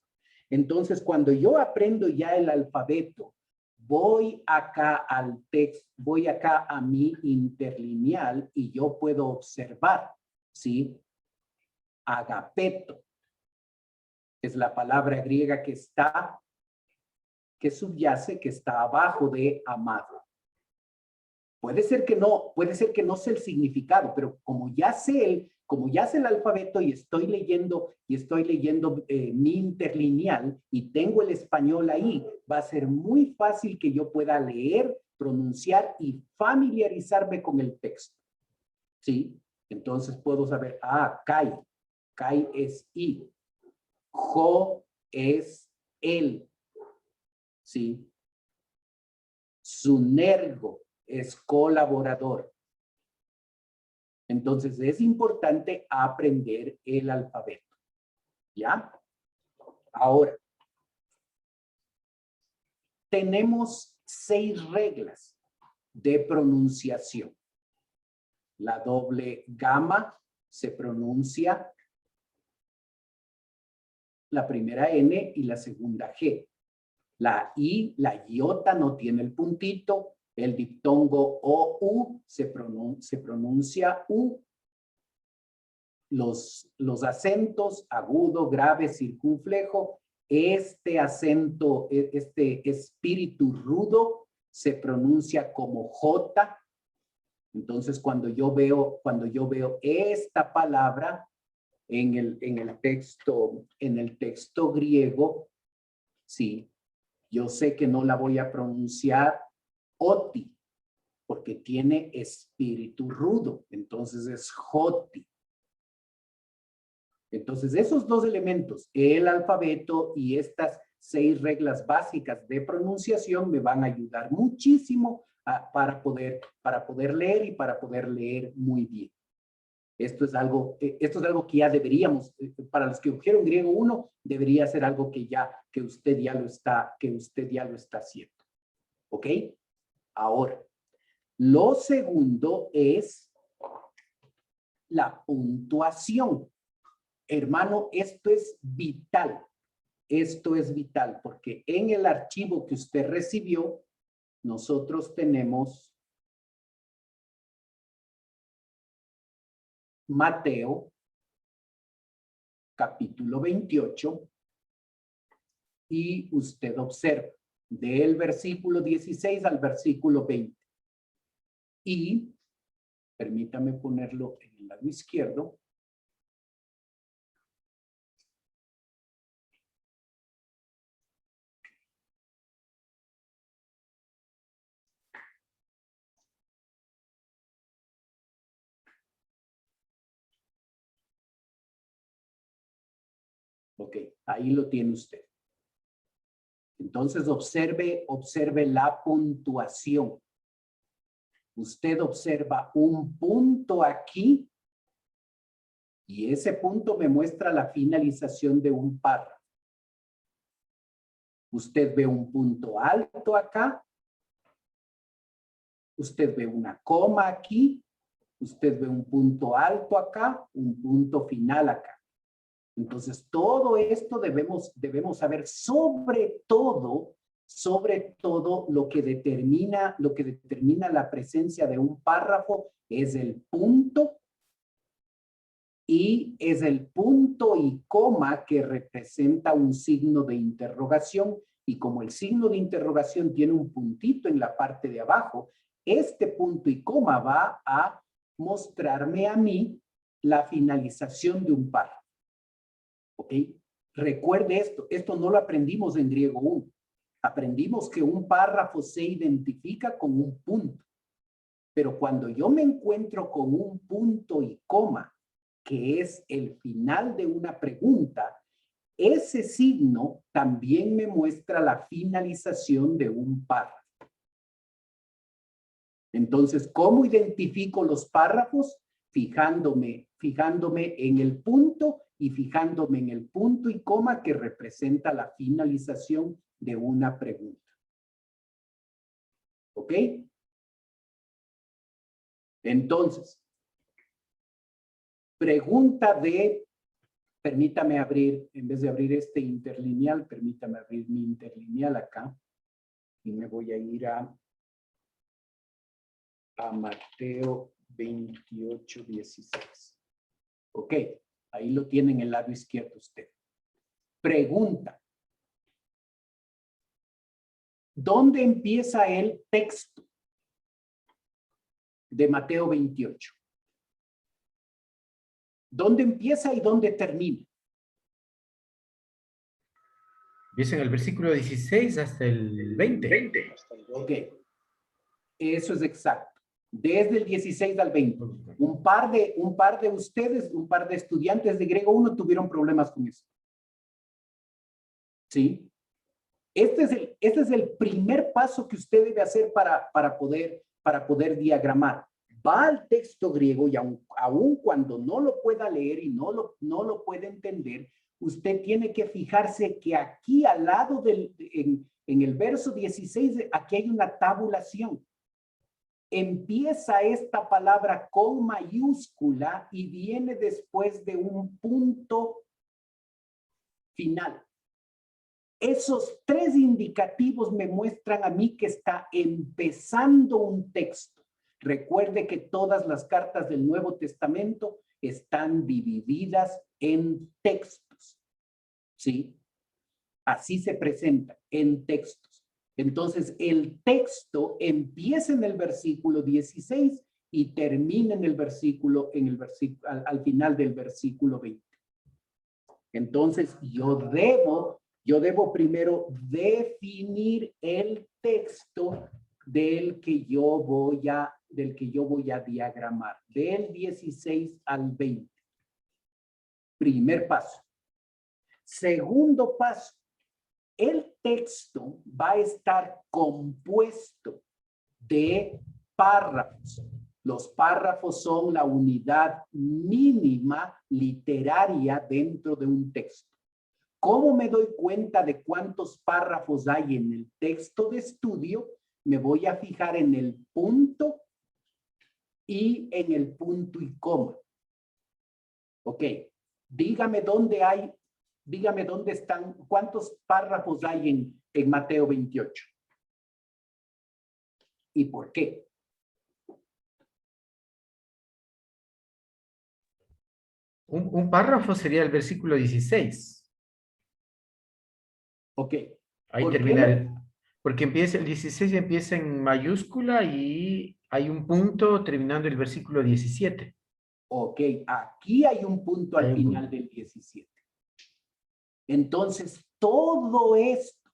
Entonces, cuando yo aprendo ya el alfabeto, voy acá al texto, voy acá a mi interlineal y yo puedo observar, ¿sí? Agapeto es la palabra griega que subyace, que está abajo de amado. Puede ser que no sé el significado, pero como ya sé el alfabeto y estoy leyendo mi interlineal y tengo el español ahí, va a ser muy fácil que yo pueda leer, pronunciar y familiarizarme con el texto. ¿Sí? Entonces puedo saber, kai es i, jo es el, ¿sí? Sunergo es colaborador. Entonces es importante aprender el alfabeto. ¿Ya? Ahora, tenemos 6 reglas de pronunciación. La doble gamma se pronuncia la primera N y la segunda G. La I, la iota no tiene el puntito. El diptongo OU se pronuncia U. Los acentos agudo, grave, circunflejo. Este acento, este espíritu rudo se pronuncia como J. Entonces, cuando yo veo esta palabra en el texto griego, sí, yo sé que no la voy a pronunciar oti, porque tiene espíritu rudo. Entonces es joti. Entonces, esos 2 elementos, el alfabeto y estas 6 reglas básicas de pronunciación me van a ayudar muchísimo para poder leer y para poder leer muy bien. Esto es algo que ya deberíamos, para los que cogieron griego 1, debería ser algo que usted ya lo está haciendo. ¿Ok? Ahora, lo segundo es la puntuación. Hermano, esto es vital. Esto es vital porque en el archivo que usted recibió, nosotros tenemos Mateo, capítulo 28, y usted observa del versículo 16 al versículo 20. Y, permítame ponerlo en el lado izquierdo. Ok, ahí lo tiene usted. Entonces observe la puntuación. Usted observa un punto aquí y ese punto me muestra la finalización de un párrafo. Usted ve un punto alto acá. Usted ve una coma aquí. Usted ve un punto alto acá, un punto final acá. Entonces, todo esto debemos saber, sobre todo lo que determina la presencia de un párrafo es el punto, y es el punto y coma que representa un signo de interrogación, y como el signo de interrogación tiene un puntito en la parte de abajo, este punto y coma va a mostrarme a mí la finalización de un párrafo. ¿Ok? Recuerde esto no lo aprendimos en griego 1. Aprendimos que un párrafo se identifica con un punto. Pero cuando yo me encuentro con un punto y coma, que es el final de una pregunta, ese signo también me muestra la finalización de un párrafo. Entonces, ¿cómo identifico los párrafos? Fijándome en el punto y fijándome en el punto y coma que representa la finalización de una pregunta. ¿Ok? Entonces, permítame abrir, en vez de abrir este interlineal, permítame abrir mi interlineal acá y me voy a ir a Mateo 28, 16. Ok, ahí lo tiene en el lado izquierdo usted. Pregunta. ¿Dónde empieza el texto de Mateo 28? ¿Dónde empieza y dónde termina? Empieza en el versículo 16 hasta el 20. Ok, eso es exacto. Desde el 16 al 20. Un par de ustedes, un par de estudiantes de griego 1 tuvieron problemas con eso. ¿Sí? Este es el primer paso que usted debe hacer para poder diagramar. Va al texto griego y aun cuando no lo pueda leer y no lo puede entender, usted tiene que fijarse que aquí al lado en el verso 16, aquí hay una tabulación. Empieza esta palabra con mayúscula y viene después de un punto final. Esos tres indicativos me muestran a mí que está empezando un texto. Recuerde que todas las cartas del Nuevo Testamento están divididas en textos. ¿Sí? Así se presenta, en textos. Entonces, el texto empieza en el versículo 16 y termina en el versículo, al final del versículo 20. Entonces, yo debo primero definir el texto del que yo voy a diagramar, del 16 al 20. Primer paso. Segundo paso, el texto va a estar compuesto de párrafos. Los párrafos son la unidad mínima literaria dentro de un texto. ¿Cómo me doy cuenta de cuántos párrafos hay en el texto de estudio? Me voy a fijar en el punto y en el punto y coma. Ok, dígame dónde están, cuántos párrafos hay en Mateo 28. ¿Y por qué? Un párrafo sería el versículo 16. Ok. Ahí ¿Por termina qué? porque empieza el 16 empieza en mayúscula y hay un punto terminando el versículo 17. Ok, aquí hay un punto al Hay un final punto. del 17. Entonces, todo esto,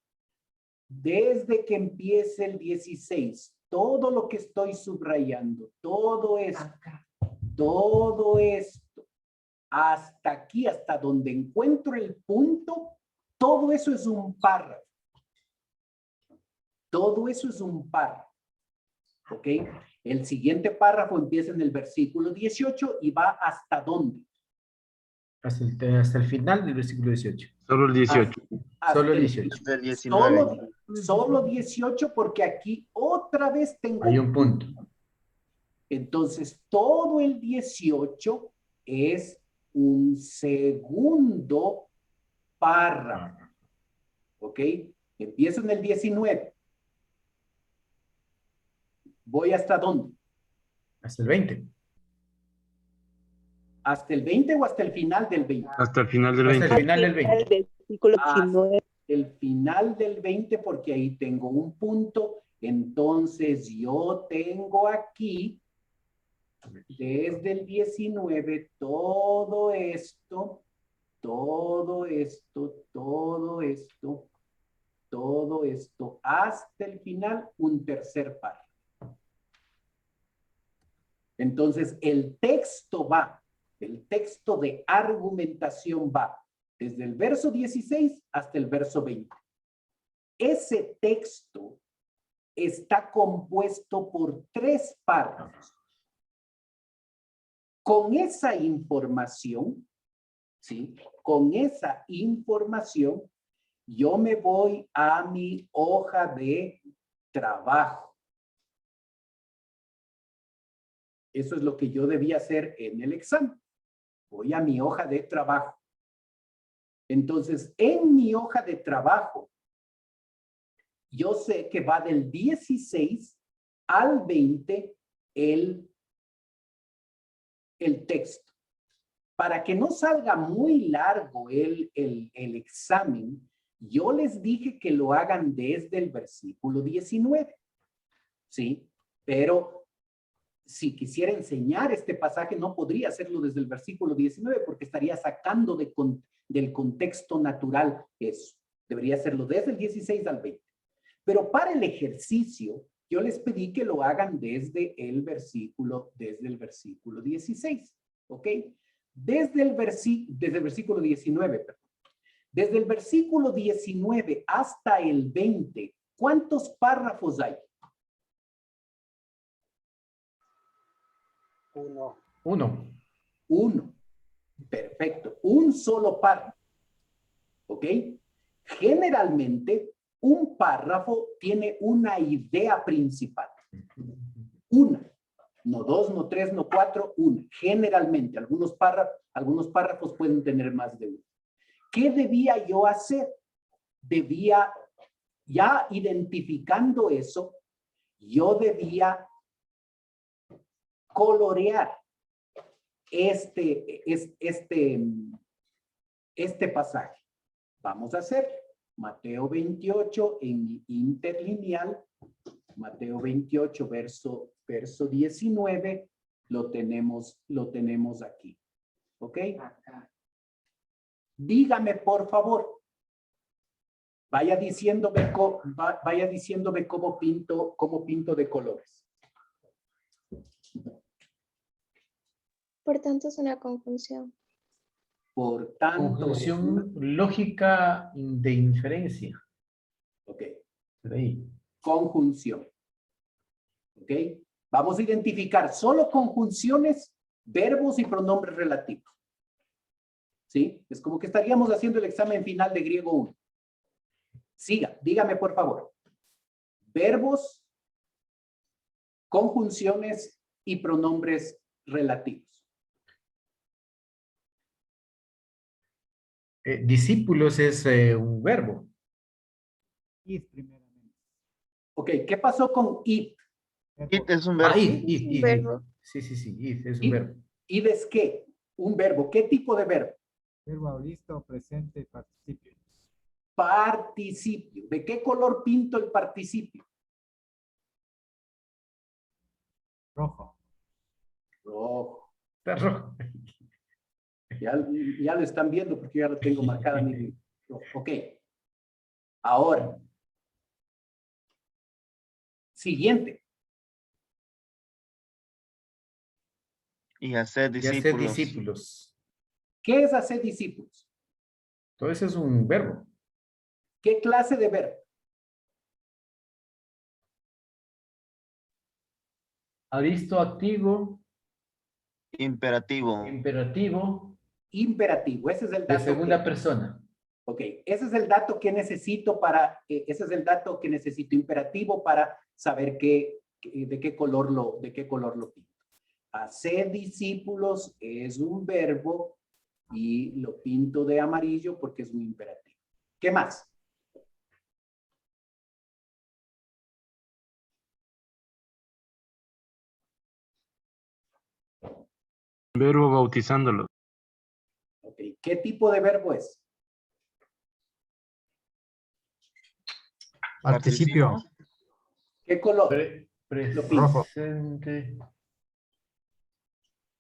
desde que empiece el 16, todo lo que estoy subrayando, todo esto, hasta aquí, hasta donde encuentro el punto, todo eso es un párrafo. Todo eso es un párrafo. ¿Ok? El siguiente párrafo empieza en el versículo 18 y va hasta ¿dónde? Hasta el final del versículo 18. Solo el 18. Solo el 18. Del 19. Solo 18 porque aquí otra vez tengo Hay un punto. Entonces, todo el 18 es un segundo párrafo. ¿Ok? Empiezo en el 19. ¿Voy hasta dónde? Hasta el 20. ¿Hasta el 20 o hasta el final del 20? Hasta el final del Hasta el 20. final del 20. Versículo Hasta 19. el final del 20 porque ahí tengo un punto. Entonces, yo tengo aquí, desde el 19, todo esto, hasta el final, un tercer párrafo. Entonces, el texto de argumentación va desde el verso 16 hasta el verso 20. Ese texto está compuesto por 3 párrafos. Con esa información, ¿sí? Con esa información, yo me voy a mi hoja de trabajo. Eso es lo que yo debía hacer en el examen. Voy a mi hoja de trabajo. Entonces, en mi hoja de trabajo, yo sé que va del 16 al 20 el texto. Para que no salga muy largo el examen, yo les dije que lo hagan desde el versículo 19. ¿Sí? Pero si quisiera enseñar este pasaje, no podría hacerlo desde el versículo 19 porque estaría sacando del contexto natural eso. Debería hacerlo desde el 16 al 20. Pero para el ejercicio, yo les pedí que lo hagan desde el versículo 16. ¿Ok? Desde el versículo 19, perdón. Desde el versículo 19 hasta el 20, ¿cuántos párrafos hay? Uno. Perfecto. Un solo párrafo. ¿Ok? Generalmente, un párrafo tiene una idea principal. Una. No 2, no 3, no 4, una. Generalmente, algunos párrafos pueden tener más de uno. ¿Qué debía yo hacer? Ya identificando eso, yo debía colorear este pasaje. Vamos a hacer Mateo 28 en mi interlineal. Mateo 28, verso 19, lo tenemos aquí. ¿Ok? Dígame, por favor. Vaya diciéndome cómo pinto de colores. Por tanto, es una conjunción. Por tanto, Conjunción lógica de inferencia. ok. Por ahí. Conjunción. ¿Ok? Vamos a identificar solo conjunciones, verbos y pronombres relativos. ¿Sí? Es como que estaríamos haciendo el examen final de griego 1. Siga, dígame por favor. Verbos, conjunciones y pronombres relativos. Discípulos es un verbo. Id primeramente. Ok, ¿qué pasó con id? It es un Ah, verbo. Un verbo. Sí, id es un Id, verbo. id es qué? Un verbo. ¿Qué tipo de verbo? Verbo auristo, presente, participio. Participio. ¿De qué color pinto el participio? Rojo. Rojo. Está rojo. Ya lo están viendo porque ya lo tengo marcada en mi libro. Ok. Ahora. Siguiente. Y hacer Y hacer discípulos. discípulos. ¿Qué es hacer discípulos? Entonces es un verbo. ¿Qué clase de verbo? Auristo activo, Imperativo. imperativo, Imperativo. Ese es el de dato. segunda persona. Ok, ese es el dato que necesito ese es el dato que necesito imperativo para saber de qué color lo pinto. Hacer discípulos es un verbo y lo pinto de amarillo porque es un imperativo. ¿Qué más? Verbo bautizándolo. Ok, ¿qué tipo de verbo es? Participio. ¿Qué color? Lo pinto. Rojo. Presente.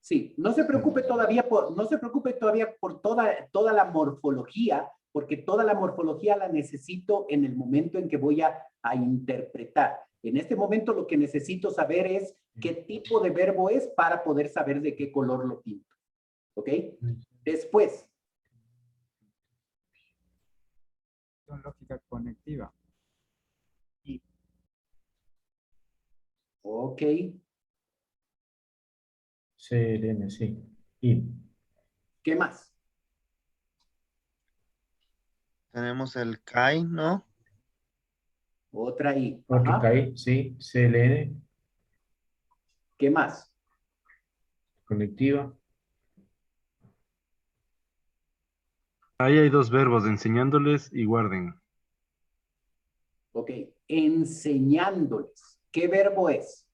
Sí, no se preocupe todavía por toda la morfología, porque toda la morfología la necesito en el momento en que voy a interpretar. En este momento lo que necesito saber es qué tipo de verbo es para poder saber de qué color lo pinto. ¿Ok? Después, Lógica conectiva. ok, CLN, sí. Y ¿qué más? Tenemos el CAI, ¿no? Otra I. otro Ajá. CAI, sí. CLN, ¿Qué más? conectiva. Ahí hay dos verbos, enseñándoles y guarden. Ok, enseñándoles. ¿Qué verbo es?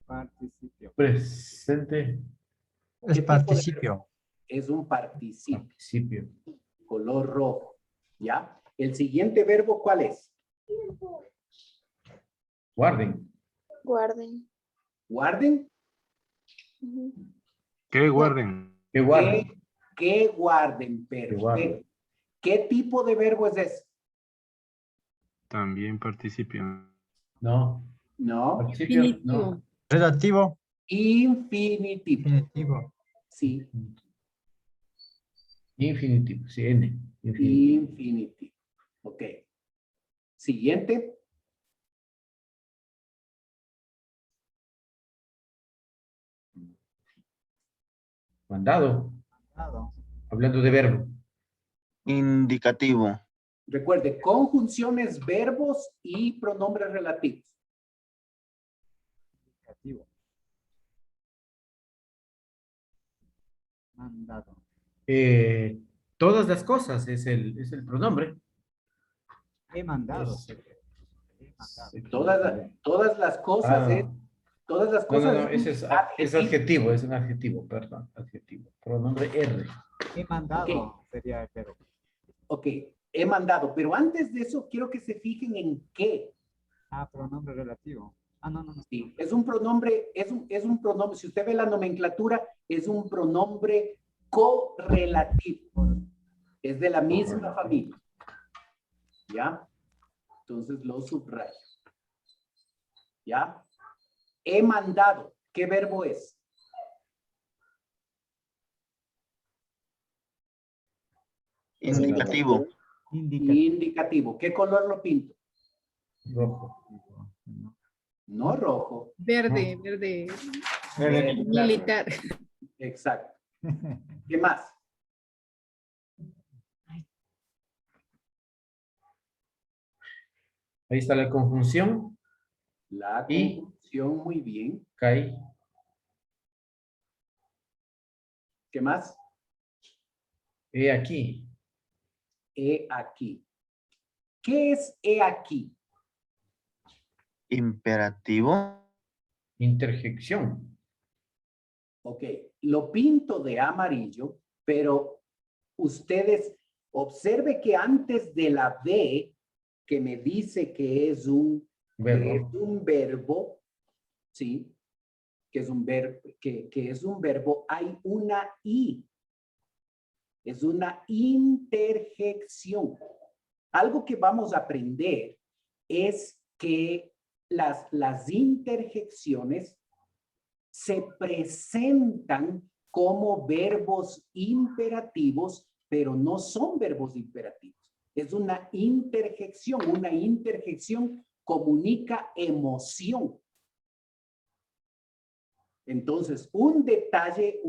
Participio. Presente. ¿Qué tipo de verbo? Es un participio. Participio. Color rojo. ¿Ya? El siguiente verbo, ¿cuál es? Guarden. Guarden. ¿Guarden? Ujú. ¿Qué guarden? Que guarden. ¿Qué guarden? Perfecto. guarden. ¿Qué tipo de verbo es ese? También participio. No. No. Participio. No. Relativo. Infinitivo. Definitivo. Sí. Infinitivo. Sí, N. Infinitivo. Infinitivo. Ok. Siguiente. Mandado. Dado. Hablando de verbo. Indicativo. Recuerde, conjunciones, verbos y pronombres relativos. Indicativo. Mandado. Todas las cosas es el pronombre. He mandado. Es- He mandado. Todas las cosas Ah, es, todas las no, cosas no, ese es adjetivo, es un adjetivo, perdón, adjetivo. Pronombre R. He mandado. Ok. Sería el verbo. Ok, he mandado, pero antes de eso quiero que se fijen en qué. Ah, pronombre relativo. Ah, no. Sí, es un pronombre, es un pronombre, si usted ve la nomenclatura, es un pronombre correlativo. Es de la misma familia. ¿Ya? Entonces lo subrayo. ¿Ya? He mandado. ¿Qué verbo es? Es Indicativo. Indicativo. Indicativo. ¿Qué color lo pinto? Rojo. No rojo. Verde, verde. Verde Militar. Exacto. ¿Qué más? Ahí está la conjunción. La Y- conjunción, muy bien. Cae. ¿Qué más? He aquí. He aquí. ¿Qué es he aquí? Imperativo. Interjección. Ok, lo pinto de amarillo, pero ustedes observe que antes de la B, que me dice que es un verbo, ¿sí? Que es un verbo, que es un verbo, hay una I. Es una interjección. Algo que vamos a aprender es que las interjecciones se presentan como verbos imperativos, pero no son verbos imperativos. Es una interjección. Una interjección comunica emoción. Entonces, un detalle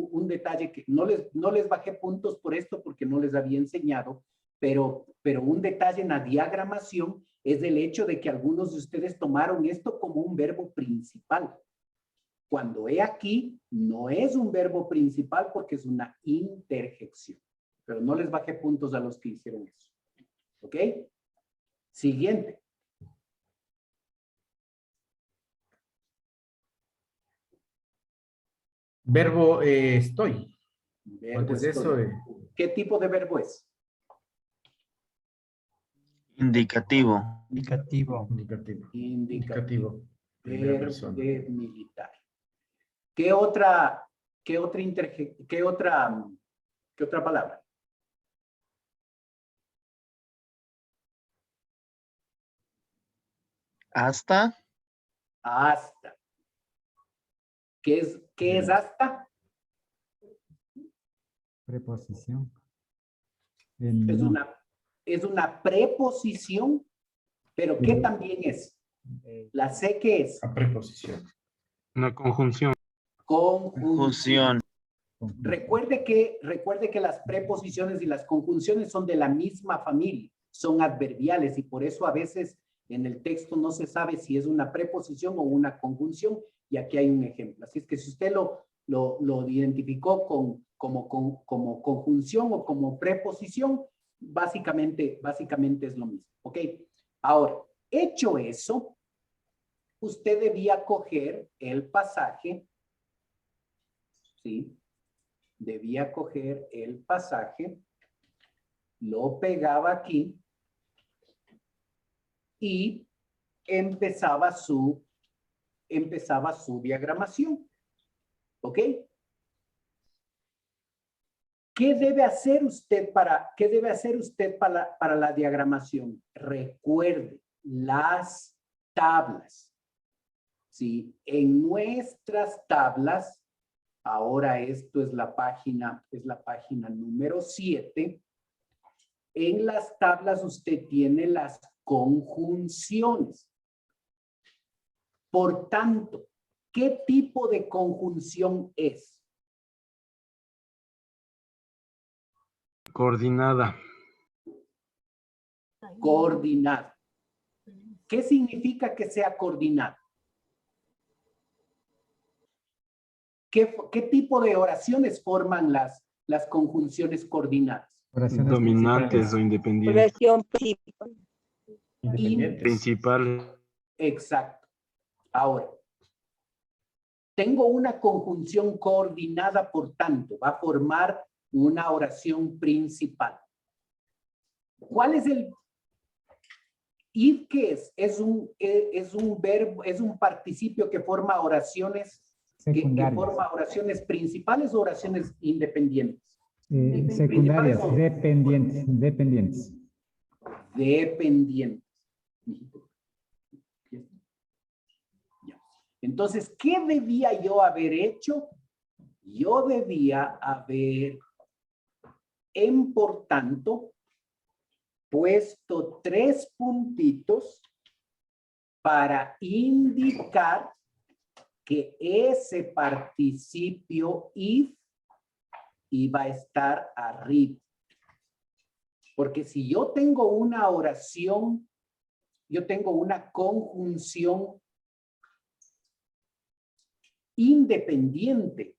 que no les bajé puntos por esto porque no les había enseñado, pero un detalle en la diagramación es el hecho de que algunos de ustedes tomaron esto como un verbo principal. Cuando he aquí, no es un verbo principal porque es una interjección. Pero no les bajé puntos a los que hicieron eso. ¿Ok? Siguiente. Verbo estoy. Verbo Antes de estoy. eso, ¿Qué tipo de verbo es? Indicativo. Indicativo. indicativo. Indicativo. Indicativo. Primera Verbo persona. de militar. ¿Qué otra palabra? Hasta. Hasta. ¿Qué es hasta? Preposición. Es una preposición, pero ¿qué también es? La C, ¿qué es? A preposición. Una conjunción. Conjunción. Fusión. Recuerde que las preposiciones y las conjunciones son de la misma familia, son adverbiales y por eso a veces en el texto no se sabe si es una preposición o una conjunción y aquí hay un ejemplo. Así es que si usted lo identificó como conjunción o como preposición, básicamente es lo mismo. ¿Ok? Ahora, hecho eso, usted debía coger el pasaje, ¿sí? Debía coger el pasaje, lo pegaba aquí y empezaba su diagramación. ¿Ok? ¿Qué debe hacer usted para la diagramación? Recuerde las tablas. ¿Sí? En nuestras tablas, ahora esto es la página número 7. En las tablas usted tiene las conjunciones. Por tanto, ¿qué tipo de conjunción es? Coordinada. Coordinada. ¿Qué significa que sea coordinada? ¿Qué tipo de oraciones forman las conjunciones coordinadas? Oraciones Dominantes principales. o independientes. Oración principal. Independientes. Principal. Exacto. Ahora, tengo una conjunción coordinada, por tanto, va a formar una oración principal. ¿Cuál es el id? ¿Qué es? Es un verbo, es un participio que forma oraciones que forma oraciones principales o oraciones independientes. Secundarias, dependientes. Dependientes. Entonces, ¿qué debía yo haber hecho? Yo debía haber, por tanto, puesto 3 puntitos para indicar que ese participio if iba a estar arriba. Porque si yo tengo una oración, yo tengo una conjunción independiente,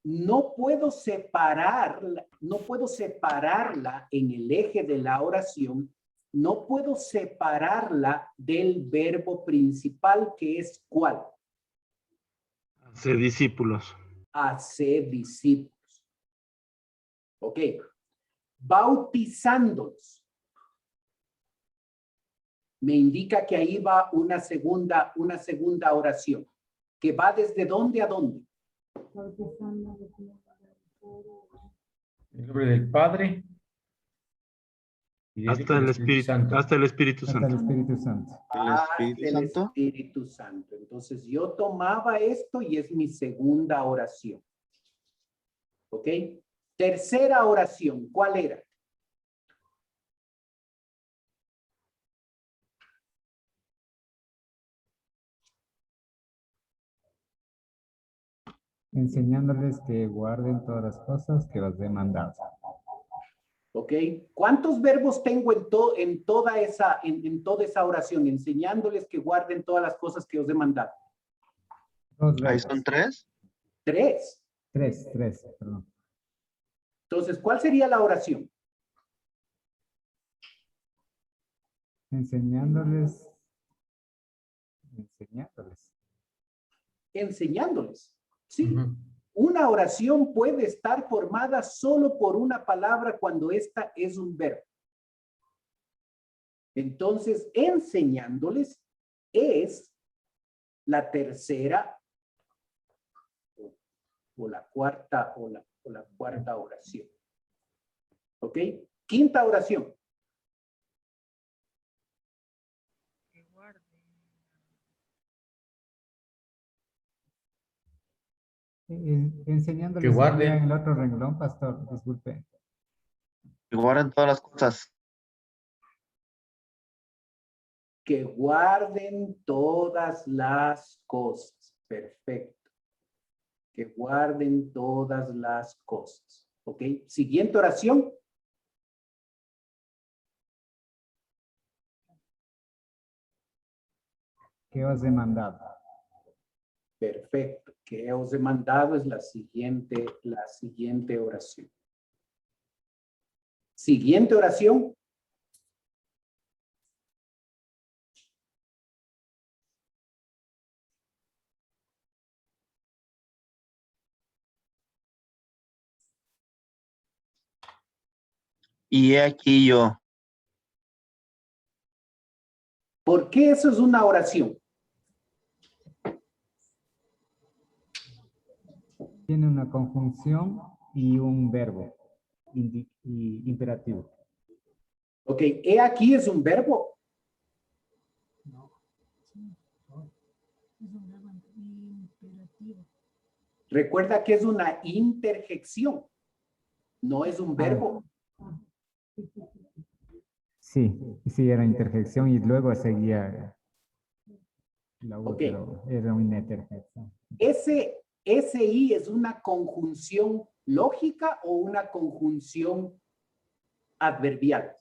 no puedo separarla en el eje de la oración, no puedo separarla del verbo principal, que es ¿cuál? Hacer discípulos. Hacer discípulos. Ok. Bautizándolos. Me indica que ahí va una segunda oración. ¿Que va desde dónde a dónde? En nombre del Padre. Y del Hasta el Espíritu Santo. Hasta el Espíritu Santo. El Espíritu Santo. Espíritu Santo. Entonces yo tomaba esto y es mi segunda oración. ¿Ok? Tercera oración, ¿cuál era? Enseñándoles que guarden todas las cosas que los he mandado. ¿Ok? ¿Cuántos verbos tengo en toda esa oración? Enseñándoles que guarden todas las cosas que os he mandado. Dos Ahí verbos. son 3. 3. Tres, perdón. Entonces, ¿cuál sería la oración? Enseñándoles. Enseñándoles. Sí. Ujú. Una oración puede estar formada solo por una palabra cuando esta es un verbo. Entonces, enseñándoles es la tercera o la cuarta oración. ¿Ok? Quinta oración. Enseñándoles Que guarden. sería en el otro renglón, pastor, disculpe. Que guarden todas las cosas. Que guarden todas las cosas. Perfecto. Que guarden todas las cosas. ¿Ok? Siguiente oración. Que os he mandado. Perfecto. Que os he mandado es la siguiente oración. Siguiente oración. Y he aquí yo. ¿Por qué eso es una oración? Tiene una conjunción y un verbo y imperativo. Ok, he aquí es un verbo. Recuerda que es una interjección. No es un verbo. Sí, era interjección y luego seguía la U, Ok. pero era una interjección. Ese I es una conjunción lógica o una conjunción adverbial.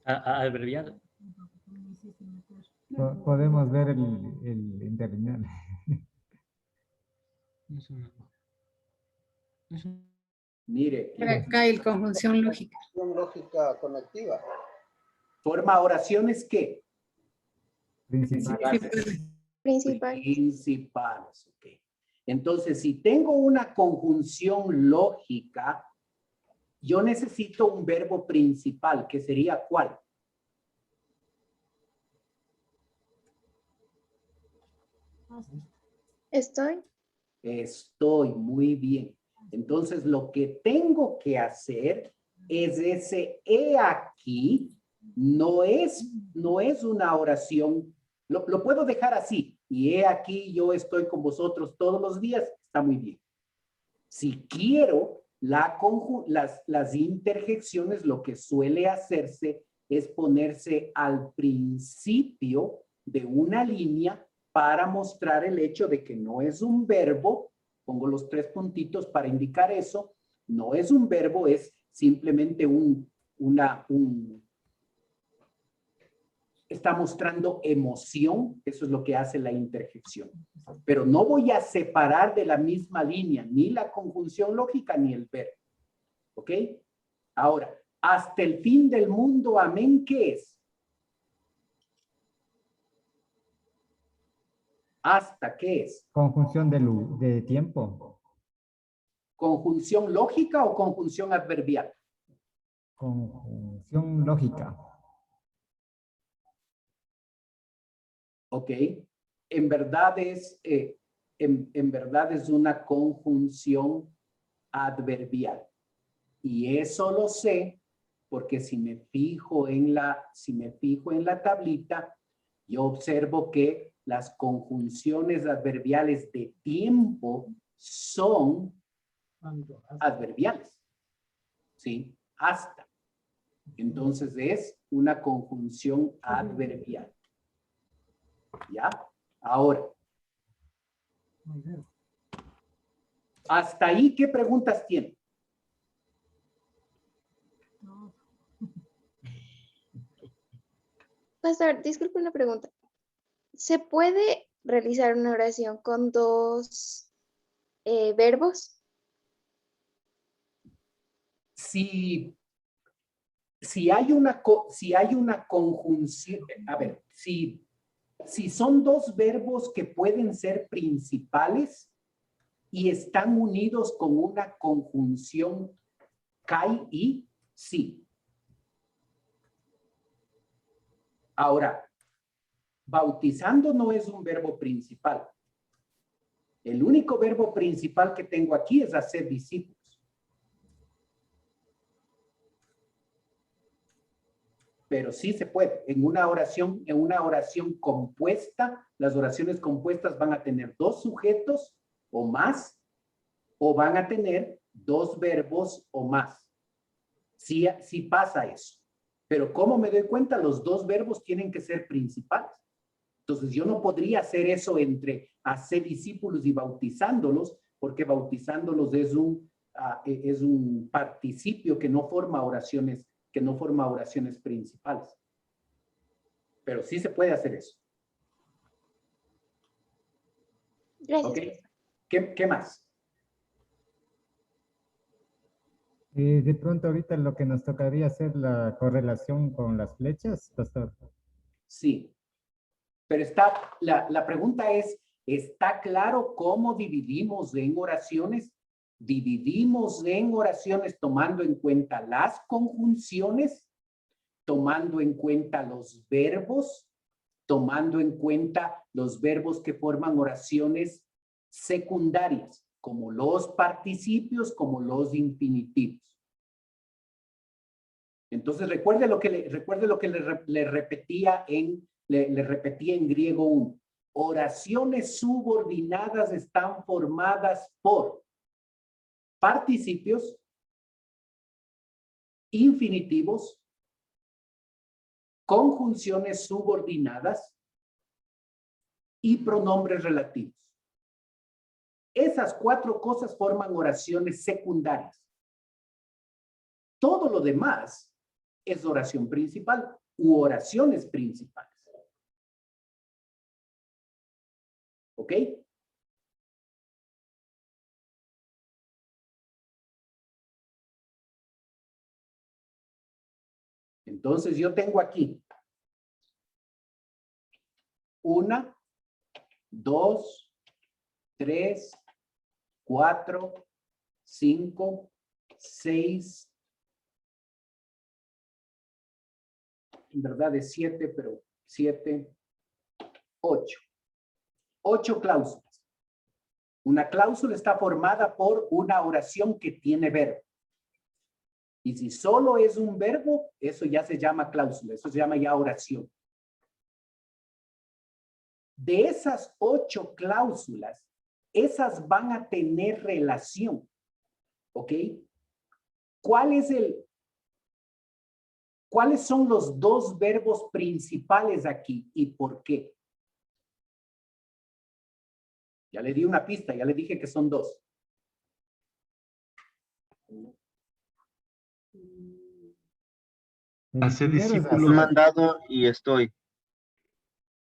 Abreviado. Podemos ver el interlineal. Mire, Acá hay conjunción lógica. Lógica conectiva. forma oraciones ¿qué? Principales. Principales. Ok. Entonces, si tengo una conjunción lógica, yo necesito un verbo principal, que sería ¿cuál? Estoy. Estoy, muy bien. Entonces, lo que tengo que hacer es ese he aquí, no es una oración, lo puedo dejar así, y he aquí yo estoy con vosotros todos los días, está muy bien. Si quiero las interjecciones, lo que suele hacerse es ponerse al principio de una línea para mostrar el hecho de que no es un verbo. Pongo los 3 puntitos para indicar eso. No es un verbo, es simplemente está mostrando emoción. Eso es lo que hace la interjección. Pero no voy a separar de la misma línea ni la conjunción lógica ni el verbo. ¿Ok? Ahora, hasta el fin del mundo, amén, ¿qué es? ¿Hasta qué es? Conjunción de tiempo. ¿Conjunción lógica o conjunción adverbial? Conjunción lógica. Ok. En verdad es una conjunción adverbial. Y eso lo sé porque si me fijo en la tablita, yo observo que las conjunciones adverbiales de tiempo son adverbiales. ¿Sí? Hasta. Entonces es una conjunción adverbial. ¿Ya? Ahora. Hasta ahí, ¿qué preguntas tienen? Pastor, disculpe una pregunta. ¿Se puede realizar una oración con 2 verbos? Si hay una conjunción, a ver, si son 2 verbos que pueden ser principales y están unidos con una conjunción kai y sí. Ahora, bautizando no es un verbo principal. El único verbo principal que tengo aquí es hacer discípulos. Pero sí se puede. En una oración compuesta, las oraciones compuestas van a tener 2 sujetos o más, o van a tener 2 verbos o más. Sí pasa eso. Pero ¿cómo me doy cuenta? Los 2 verbos tienen que ser principales. Entonces yo no podría hacer eso entre hacer discípulos y bautizándolos, porque bautizándolos es un participio que no forma oraciones principales. Pero sí se puede hacer eso. Gracias. ¿Ok? ¿Qué más? De pronto ahorita lo que nos tocaría hacer la correlación con las flechas, pastor. Sí. Pero la pregunta es, ¿está claro cómo dividimos en oraciones? Dividimos en oraciones tomando en cuenta las conjunciones, tomando en cuenta los verbos, tomando en cuenta los verbos que forman oraciones secundarias, como los participios, como los infinitivos. Entonces, recuerde lo que le repetía en griego 1. Oraciones subordinadas están formadas por participios, infinitivos, conjunciones subordinadas y pronombres relativos. Esas 4 cosas forman oraciones secundarias. Todo lo demás es oración principal u oraciones principales. ¿Ok? Entonces yo tengo aquí 1, 2, 3, 4, 5, 6. En verdad es 7, pero 7, 8. 8 cláusulas. Una cláusula está formada por una oración que tiene verbo. Y si solo es un verbo, eso ya se llama cláusula. Eso se llama ya oración. De esas 8 cláusulas, esas van a tener relación. ¿Ok? ¿Cuáles son los 2 verbos principales aquí y por qué? Ya le di una pista, ya le dije que son 2. Hacer Primero es discípulos. Un mandado y estoy.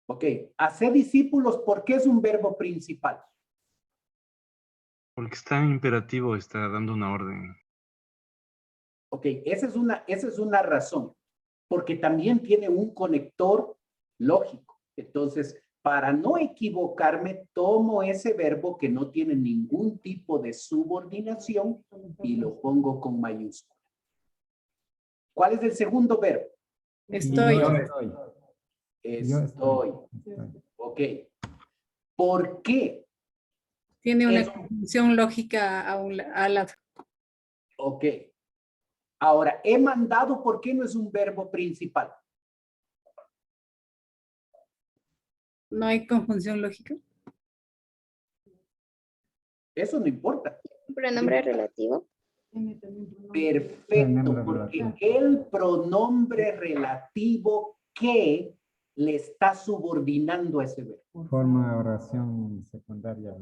Ok, hacer discípulos, ¿por qué es un verbo principal? Porque está en imperativo, está dando una orden. Ok, esa es una razón, porque también tiene un conector lógico. Entonces, para no equivocarme, tomo ese verbo que no tiene ningún tipo de subordinación y lo pongo con mayúscula. ¿Cuál es el segundo verbo? Estoy. Yo estoy. Estoy. Ok. ¿Por qué? Tiene una Es- conjunción lógica a la... Ok. Ahora, he mandado, ¿por qué no es un verbo principal? ¿No hay conjunción lógica? Eso no importa. Pronombre relativo. Perfecto, Pronombre porque relativo. el pronombre relativo que le está subordinando a ese verbo. Forma oración secundaria.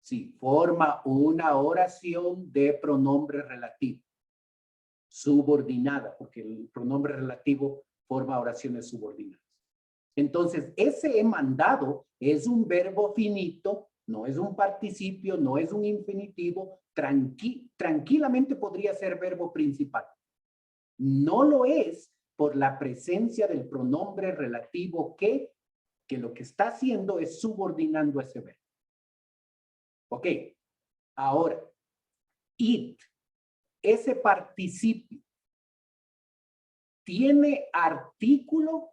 Sí, forma una oración de pronombre relativo. Subordinada, porque el pronombre relativo forma oraciones subordinadas. Entonces, ese he mandado es un verbo finito, no es un participio, no es un infinitivo, tranquilamente podría ser verbo principal. No lo es por la presencia del pronombre relativo que lo que está haciendo es subordinando ese verbo. Ok, ahora, it, ese participio, ¿tiene artículo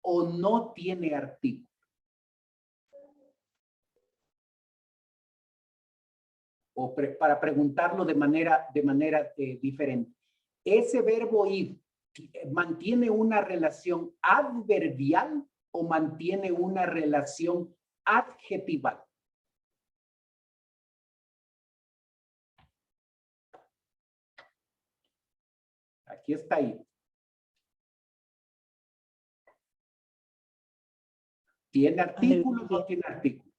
o no tiene artículo? O para preguntarlo de manera diferente. ¿Ese verbo ir mantiene una relación adverbial o mantiene una relación adjetival? Aquí está ahí. ¿Tiene artículo o no tiene artículo?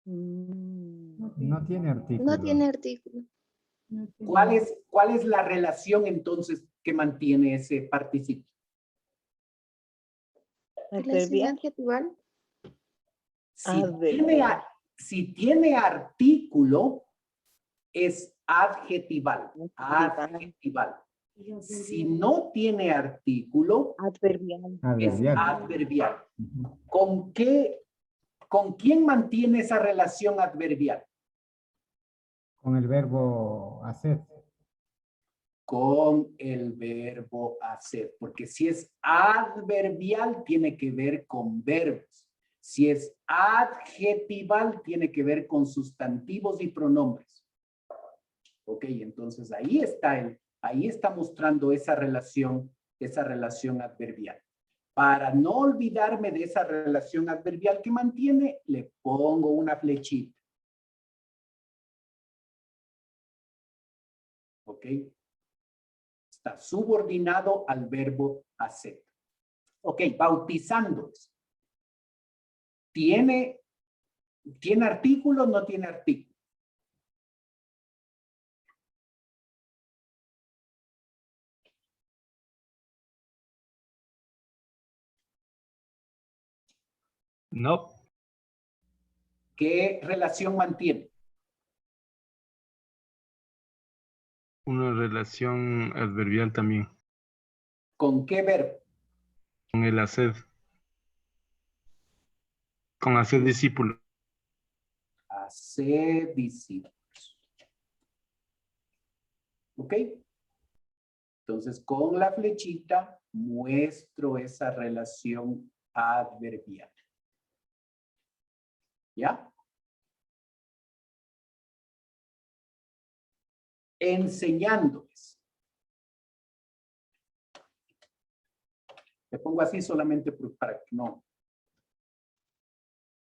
No tiene artículo. No tiene artículo. ¿Cuál es la relación entonces que mantiene ese participio? Relación adjetival. Si tiene artículo, es adjetival. Adjetival. Si no tiene artículo, es Adverbial. adverbial. ¿Con quién mantiene esa relación adverbial? Con el verbo hacer. Con el verbo hacer, porque si es adverbial tiene que ver con verbos. Si es adjetival tiene que ver con sustantivos y pronombres. Ok, entonces ahí está mostrando esa relación adverbial. Para no olvidarme de esa relación adverbial que mantiene, le pongo una flechita. Ok. Está subordinado al verbo hacer. Ok, bautizándoles. ¿Tiene artículo o no tiene artículo? No. ¿Qué relación mantiene? Una relación adverbial también. ¿Con qué verbo? Con el hacer. Con hacer discípulo. Hacer discípulos. ¿Ok? Entonces, con la flechita muestro esa relación adverbial. ¿Ya? Enseñándoles. Le pongo así solamente para que no.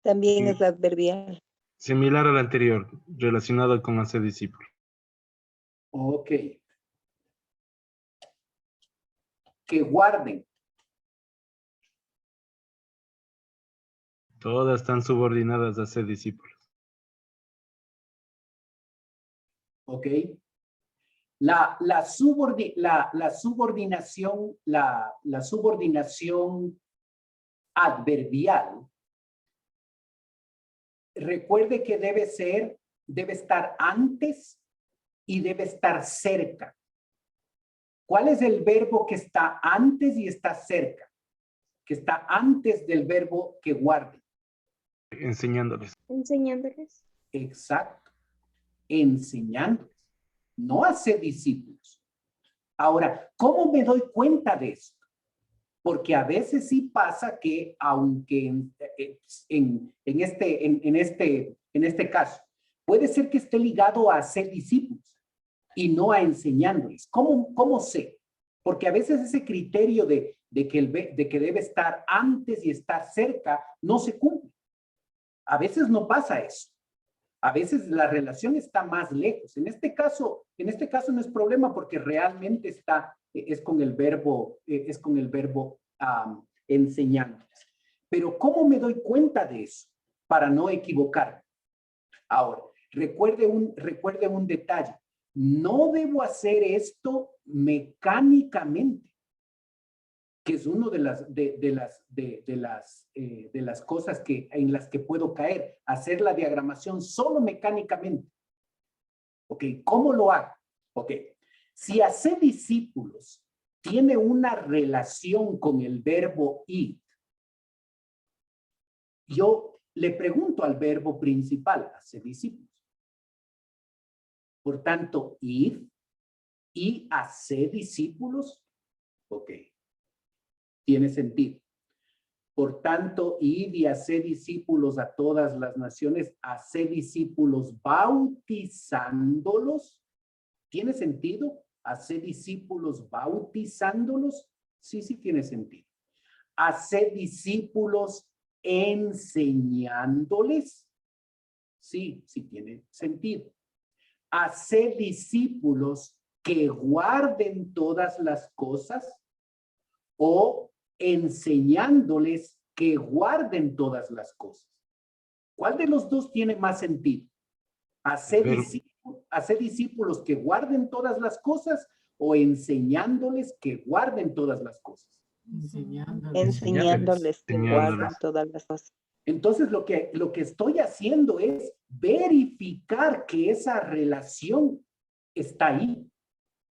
También es adverbial. Similar al anterior, relacionado con hacer discípulo. Ok. Que guarden. Todas están subordinadas a ser discípulos. Ok. La subordinación adverbial, recuerde que debe estar antes y debe estar cerca. ¿Cuál es el verbo que está antes y está cerca? Que está antes del verbo que guarde. Enseñándoles. Enseñándoles. Exacto. Enseñándoles. No hacer discípulos. Ahora, ¿cómo me doy cuenta de esto? Porque a veces sí pasa que, aunque en este caso, puede ser que esté ligado a hacer discípulos y no a enseñándoles. ¿Cómo sé? Porque a veces ese criterio de que debe estar antes y estar cerca no se cumple. A veces no pasa eso. A veces la relación está más lejos. En este caso no es problema porque realmente es con el verbo enseñándoles. Pero ¿cómo me doy cuenta de eso? Para no equivocarme. Ahora, recuerde un detalle. No debo hacer esto mecánicamente, que es una de las cosas en las que puedo caer. Hacer la diagramación solo mecánicamente. Ok, ¿cómo lo hago? Ok, si hacer discípulos tiene una relación con el verbo ir, yo le pregunto al verbo principal, hacer discípulos. Por tanto, ir y hacer discípulos, ok, tiene sentido. Por tanto, id y hacer discípulos a todas las naciones, hacer discípulos bautizándolos. ¿Tiene sentido? Hacer discípulos bautizándolos. Sí, sí tiene sentido. Hacer discípulos enseñándoles. Sí, sí tiene sentido. Hacer discípulos que guarden todas las cosas o enseñándoles que guarden todas las cosas. ¿Cuál de los dos tiene más sentido? ¿Hacer discípulos que guarden todas las cosas o enseñándoles que guarden todas las cosas? Enseñándoles que guarden todas las cosas. Entonces, lo que estoy haciendo es verificar que esa relación está ahí.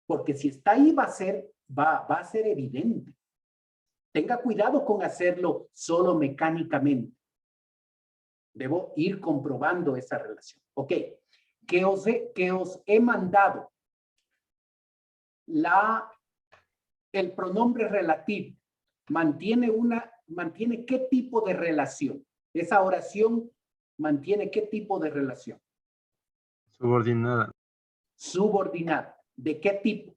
Porque si está ahí va a ser evidente. Tenga cuidado con hacerlo solo mecánicamente. Debo ir comprobando esa relación. Ok, que os he mandado el pronombre relativo. Mantiene qué tipo de relación. Esa oración mantiene qué tipo de relación. Subordinada. Subordinada. ¿De qué tipo?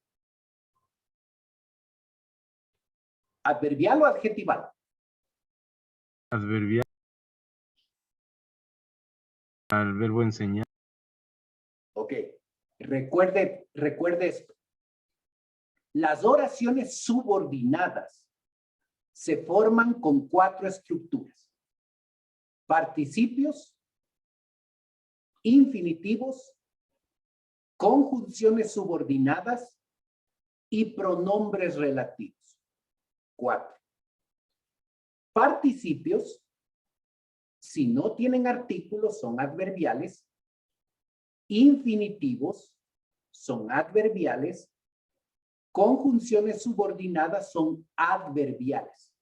¿Adverbial o adjetival? Adverbial. Al verbo enseñar. Ok. Recuerde esto. Las oraciones subordinadas se forman con 4 estructuras. Participios, infinitivos, conjunciones subordinadas y pronombres relativos. 4. Participios, si no tienen artículos, son adverbiales. Infinitivos son adverbiales. Conjunciones subordinadas son adverbiales.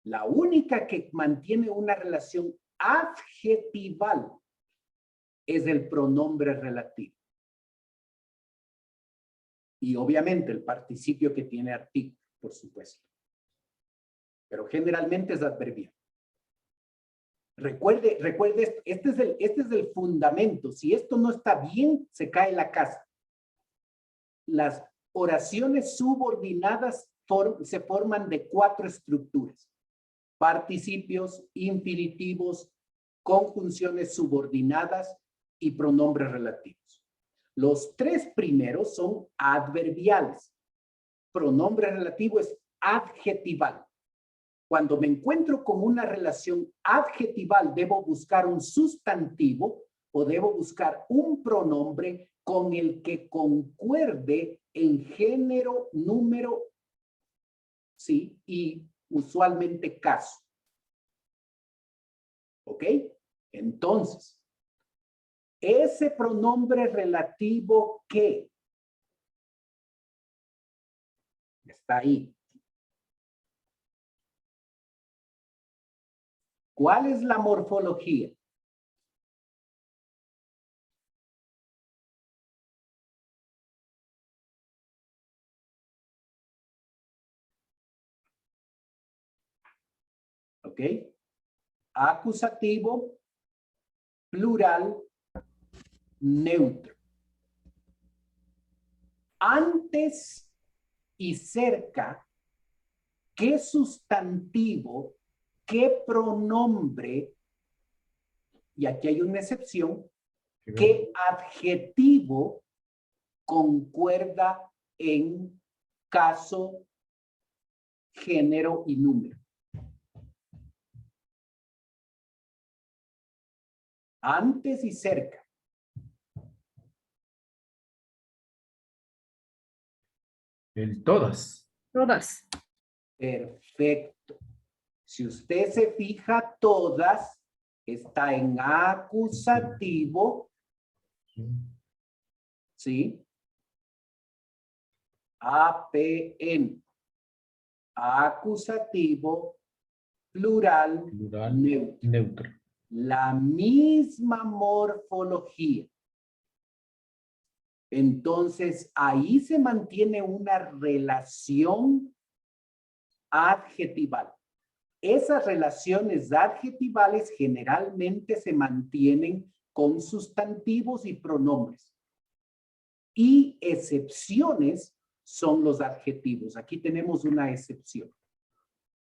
La única que mantiene una relación adjetival es el pronombre relativo. Y obviamente el participio que tiene artículo, por supuesto. Pero generalmente es adverbial. Recuerde esto, este es el fundamento. Si esto no está bien, se cae la casa. Las oraciones subordinadas se forman de 4 estructuras: participios, infinitivos, conjunciones subordinadas y pronombres relativos. Los 3 primeros son adverbiales. Pronombre relativo es adjetival. Cuando me encuentro con una relación adjetival, debo buscar un sustantivo o debo buscar un pronombre con el que concuerde en género, número, ¿sí? Y usualmente caso. ¿Ok? Entonces, ese pronombre relativo que está ahí. ¿Cuál es la morfología? ¿Ok? Acusativo, plural, neutro. Antes y cerca, ¿qué sustantivo, qué pronombre, y aquí hay una excepción, qué adjetivo concuerda en caso, género y número? Antes y cerca. El todas. Todas. Perfecto. Si usted se fija, todas está en acusativo, ¿sí? APN. Acusativo, plural, Plural, neutro. neutro. La misma morfología. Entonces, ahí se mantiene una relación adjetival. Esas relaciones adjetivales generalmente se mantienen con sustantivos y pronombres. Y excepciones son los adjetivos. Aquí tenemos una excepción.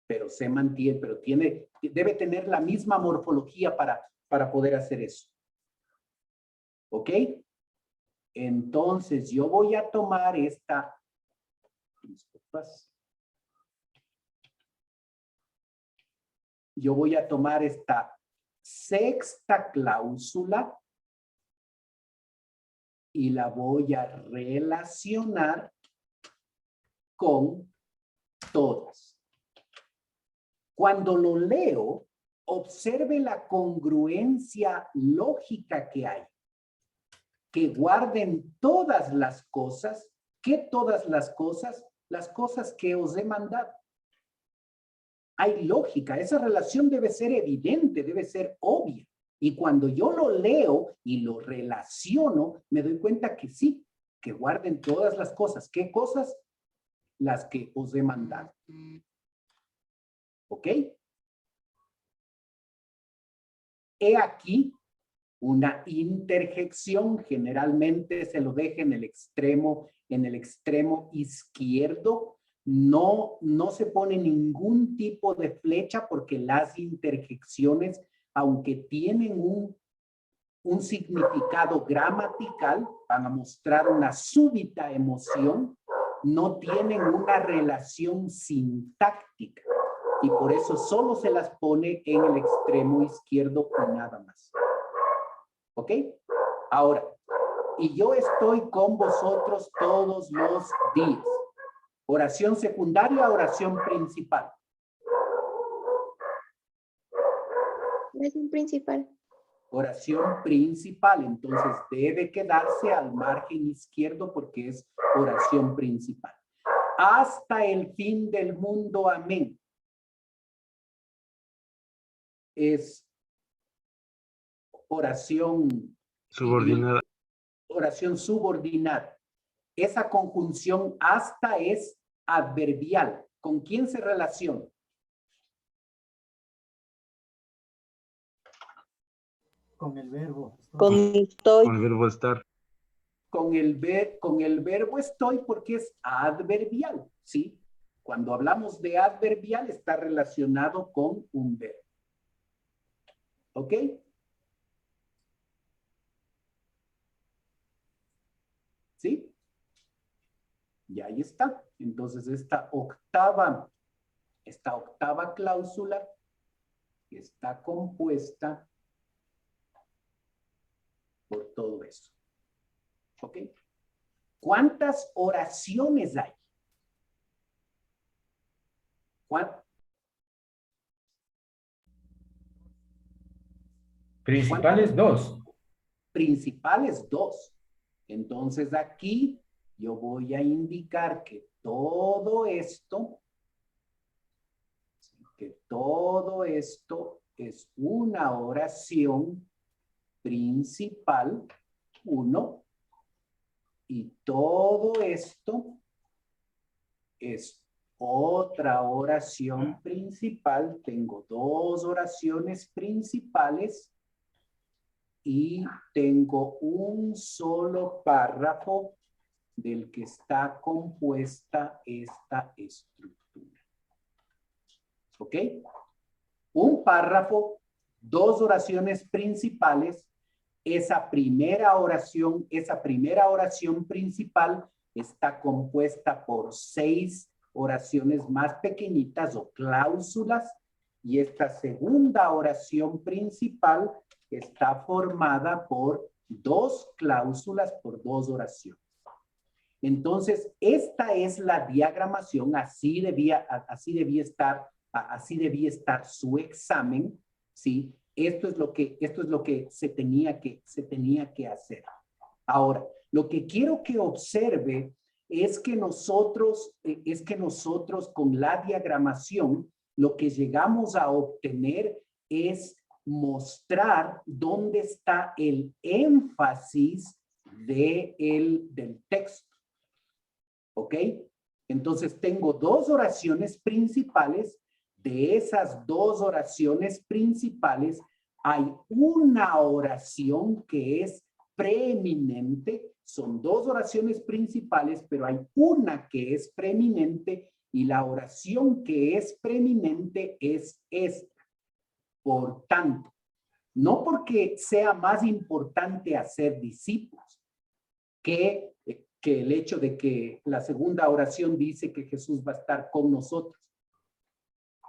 Pero se mantiene, pero debe tener la misma morfología para poder hacer eso. ¿Ok? Entonces, yo voy a tomar esta. Disculpas. Yo voy a tomar esta 6ª cláusula y la voy a relacionar con todas. Cuando lo leo, observe la congruencia lógica que hay. Que guarden todas las cosas. ¿Qué todas las cosas? Las cosas que os he mandado. Hay lógica. Esa relación debe ser evidente, debe ser obvia. Y cuando yo lo leo y lo relaciono, me doy cuenta que sí, que guarden todas las cosas. ¿Qué cosas? Las que os he mandado. ¿Ok? He aquí una interjección, generalmente se lo deja en el extremo izquierdo. No se pone ningún tipo de flecha porque las interjecciones, aunque tienen un significado gramatical, van a mostrar una súbita emoción, no tienen una relación sintáctica. Y por eso solo se las pone en el extremo izquierdo y nada más. ¿Ok? Ahora, y yo estoy con vosotros todos los días. Oración secundaria, oración principal. Oración principal. Oración principal, entonces debe quedarse al margen izquierdo porque es oración principal. Hasta el fin del mundo, amén. Es oración Subordinada. Oración subordinada. Esa conjunción hasta es adverbial. ¿Con quién se relaciona? Con el verbo. Con estoy. Con el verbo estar. Con el verbo estoy porque es adverbial, ¿sí? Cuando hablamos de adverbial, está relacionado con un verbo. ¿Ok? ¿Sí? Y ahí está. Entonces, esta octava cláusula está compuesta por todo eso. ¿Ok? ¿Cuántas oraciones hay? Principales 2. Principales 2. Entonces aquí yo voy a indicar que todo esto es una oración principal 1 y todo esto es otra oración principal. Tengo 2 oraciones principales y tengo un solo párrafo del que está compuesta esta estructura. ¿Ok? Un párrafo, 2 oraciones principales. Esa primera oración principal está compuesta por 6 oraciones más pequeñitas o cláusulas, y esta segunda oración principal está formada por 2 cláusulas, por 2 oraciones. Entonces, esta es la diagramación, así debía estar su examen, ¿sí? Esto es lo que se tenía que hacer. Ahora, lo que quiero que observe es que nosotros con la diagramación, lo que llegamos a obtener es mostrar dónde está el énfasis del texto. ¿Ok? Entonces tengo 2 oraciones principales. De esas 2 oraciones principales hay una oración que es preeminente. Son 2 oraciones principales, pero hay una que es preeminente, y la oración que es preeminente es esta. Por tanto, no porque sea más importante hacer discípulos que el hecho de que la segunda oración dice que Jesús va a estar con nosotros.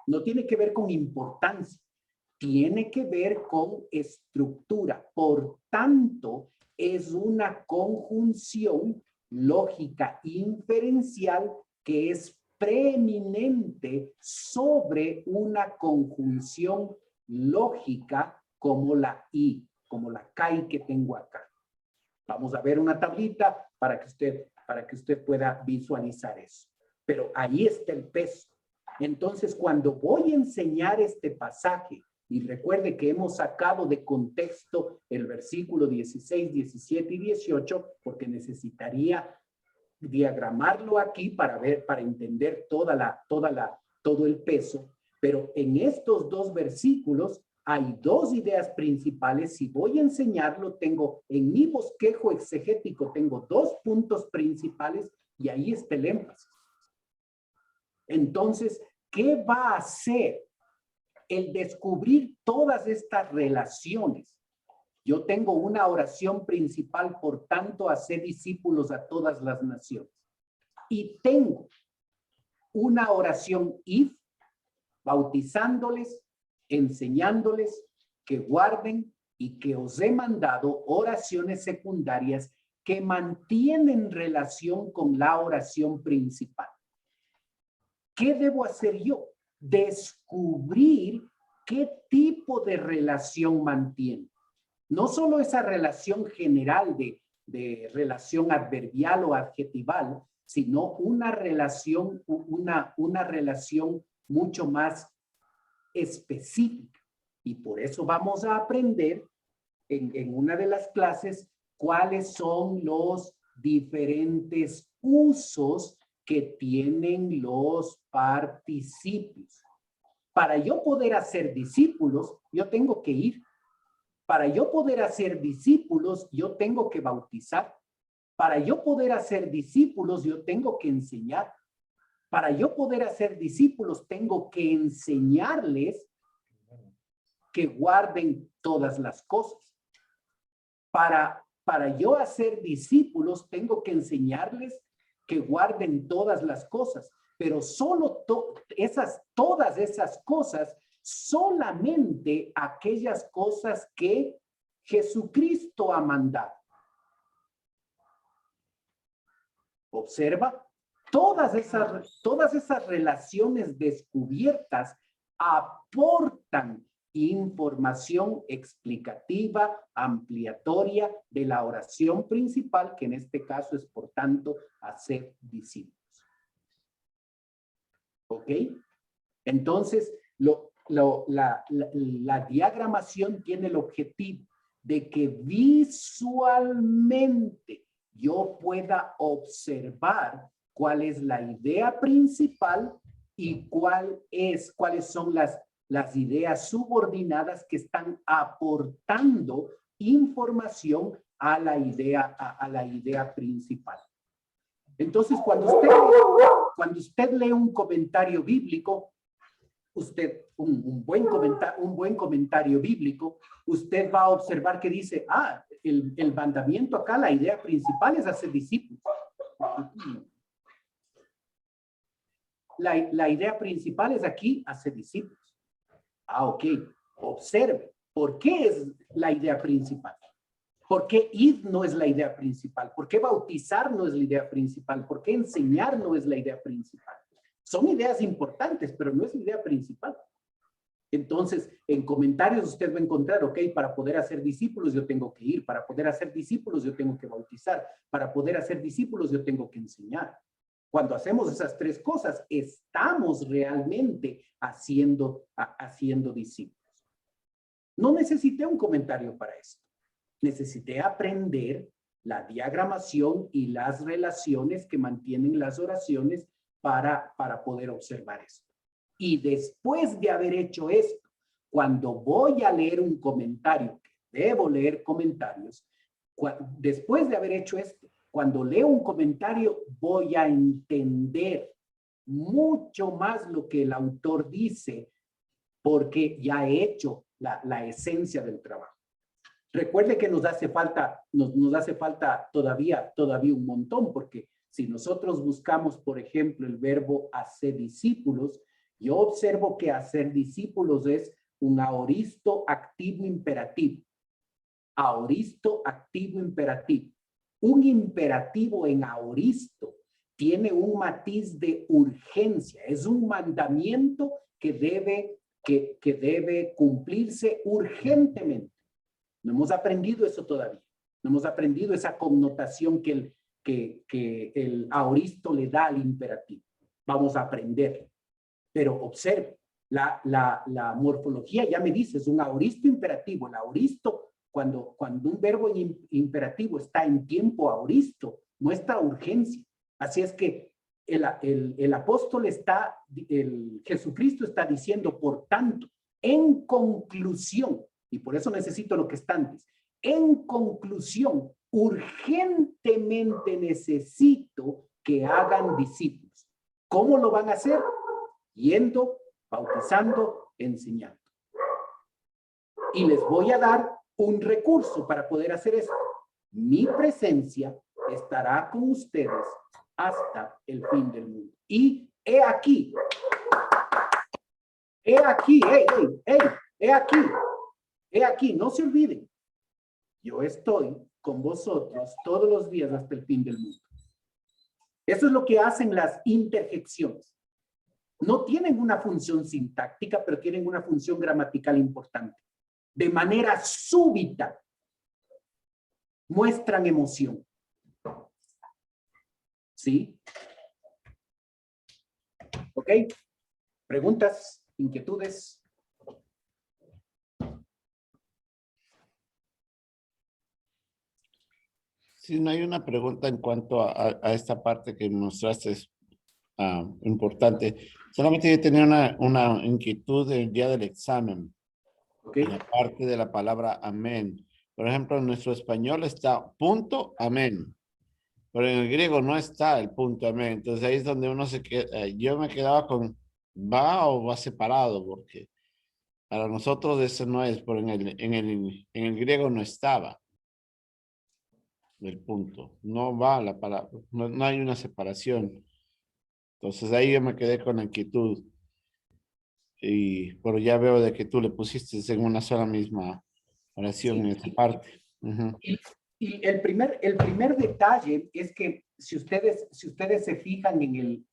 No tiene que ver con importancia, tiene que ver con estructura. Por tanto, es una conjunción lógica inferencial que es preeminente sobre una conjunción lógica como la I, como la CAI que tengo acá. Vamos a ver una tablita para que usted pueda visualizar eso. Pero ahí está el peso. Entonces, cuando voy a enseñar este pasaje, y recuerde que hemos sacado de contexto el versículo 16, 17 y 18, porque necesitaría diagramarlo aquí para entender todo el peso. Pero en estos 2 versículos hay 2 ideas principales. Si voy a enseñarlo, tengo en mi bosquejo exegético, tengo 2 puntos principales y ahí está el énfasis. Entonces, ¿qué va a hacer el descubrir todas estas relaciones? Yo tengo una oración principal, por tanto, hacer discípulos a todas las naciones. Y tengo una oración if, bautizándoles, enseñándoles, que guarden y que os he mandado oraciones secundarias que mantienen relación con la oración principal. ¿Qué debo hacer yo? Descubrir qué tipo de relación mantiene. No solo esa relación general de relación adverbial o adjetival, sino una relación mucho más específica. Y por eso vamos a aprender en una de las clases cuáles son los diferentes usos que tienen los participios. Para yo poder hacer discípulos, yo tengo que ir. Para yo poder hacer discípulos, yo tengo que bautizar. Para yo poder hacer discípulos, yo tengo que enseñar. Para yo poder hacer discípulos, tengo que enseñarles que guarden todas las cosas. Para yo hacer discípulos, tengo que enseñarles que guarden todas las cosas. Pero solo todas esas cosas, solamente aquellas cosas que Jesucristo ha mandado. Observa, todas esas relaciones descubiertas aportan información explicativa, ampliatoria de la oración principal, que en este caso es, por tanto, hacer discípulos. ¿Ok? Entonces, la diagramación tiene el objetivo de que visualmente yo pueda observar cuál es la idea principal y cuáles son las ideas subordinadas que están aportando información a la idea principal. Entonces, cuando usted lee un comentario bíblico, un buen comentario bíblico, usted va a observar que dice, el mandamiento acá, la idea principal es hacer discípulos. La idea principal es aquí hacer discípulos. Ok, observe, ¿por qué es la idea principal? ¿Por qué ir no es la idea principal? ¿Por qué bautizar no es la idea principal? ¿Por qué enseñar no es la idea principal? Son ideas importantes, pero no es la idea principal. Entonces, en comentarios usted va a encontrar, ok, para poder hacer discípulos yo tengo que ir, para poder hacer discípulos yo tengo que bautizar, para poder hacer discípulos yo tengo que enseñar. Cuando hacemos esas tres cosas, estamos realmente haciendo discípulos. No necesité un comentario para esto. Necesité aprender la diagramación y las relaciones que mantienen las oraciones para poder observar esto. Y después de haber hecho esto, cuando voy a leer un comentario, que debo leer comentarios, después de haber hecho esto, cuando leo un comentario, voy a entender mucho más lo que el autor dice, porque ya he hecho la esencia del trabajo. Recuerde que nos hace falta todavía un montón, porque si nosotros buscamos, por ejemplo, el verbo hacer discípulos, yo observo que hacer discípulos es un aoristo activo imperativo. Aoristo activo imperativo. Un imperativo en aoristo tiene un matiz de urgencia. Es un mandamiento que debe cumplirse urgentemente. No hemos aprendido eso todavía. No hemos aprendido esa connotación que el aoristo le da al imperativo. Vamos a aprender. Pero observe, la morfología ya me dice, es un aoristo imperativo. El aoristo, cuando un verbo imperativo está en tiempo aoristo, muestra urgencia. Así es que el apóstol Jesucristo está diciendo, por tanto, en conclusión, y por eso necesito lo que está antes, en conclusión, urgentemente necesito que hagan discípulos. ¿Cómo lo van a hacer? Yendo, bautizando, enseñando. Y les voy a dar un recurso para poder hacer esto. Mi presencia estará con ustedes hasta el fin del mundo. Y he aquí, he aquí, no se olviden. Yo estoy con vosotros todos los días hasta el fin del mundo. Eso es lo que hacen las interjecciones. No tienen una función sintáctica, pero tienen una función gramatical importante. De manera súbita, muestran emoción. ¿Sí? ¿Ok? ¿Preguntas? ¿Inquietudes? Sí, no hay una pregunta en cuanto a esta parte que mostraste importante. Solamente yo tenía una inquietud del día del examen. Okay. En la parte de la palabra amén. Por ejemplo, en nuestro español está punto amén. pero en el griego no está el punto amén. Entonces ahí es donde uno se queda. Yo me quedaba con va o va separado, porque para nosotros eso no es, pero en el griego no estaba el punto. No va la palabra, no hay una separación. Entonces ahí yo me quedé con la inquietud. Pero ya veo de que tú le pusiste en una sola misma oración Sí. en esta parte. Ujú. Y el primer detalle es que si ustedes se fijan en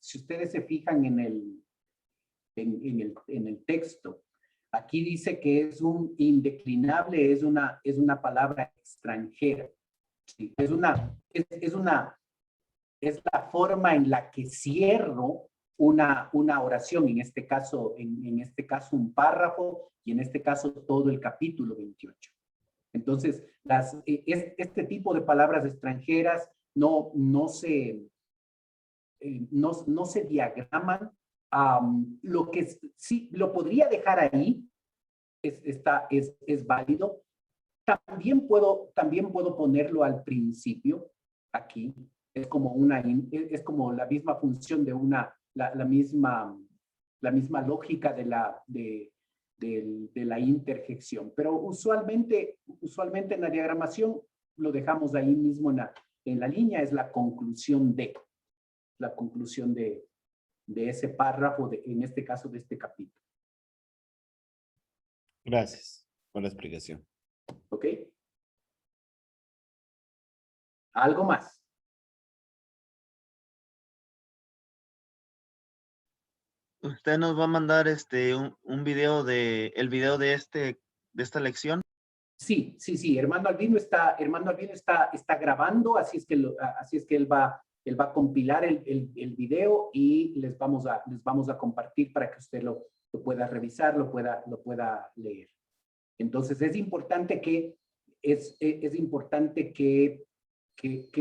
el texto, aquí dice que es un indeclinable, es una palabra extranjera. ¿Sí? Es la forma en la que cierro una oración, en este caso un párrafo, y en este caso todo el capítulo 28. Entonces, este tipo de palabras extranjeras no se diagraman. Lo que sí lo podría dejar ahí, es válido. También puedo ponerlo al principio, aquí. Es como la misma función de la misma lógica de la interjección. Pero usualmente en la diagramación lo dejamos ahí mismo en la línea, es la conclusión de ese párrafo, en este caso de este capítulo. Gracias por la explicación. ¿Ok? ¿Algo más? ¿Usted nos va a mandar un video el video de esta lección? Sí. Hermano Albino está grabando, así es que él va a compilar el video y les vamos a compartir para que usted lo pueda revisar, lo pueda leer. Entonces es importante que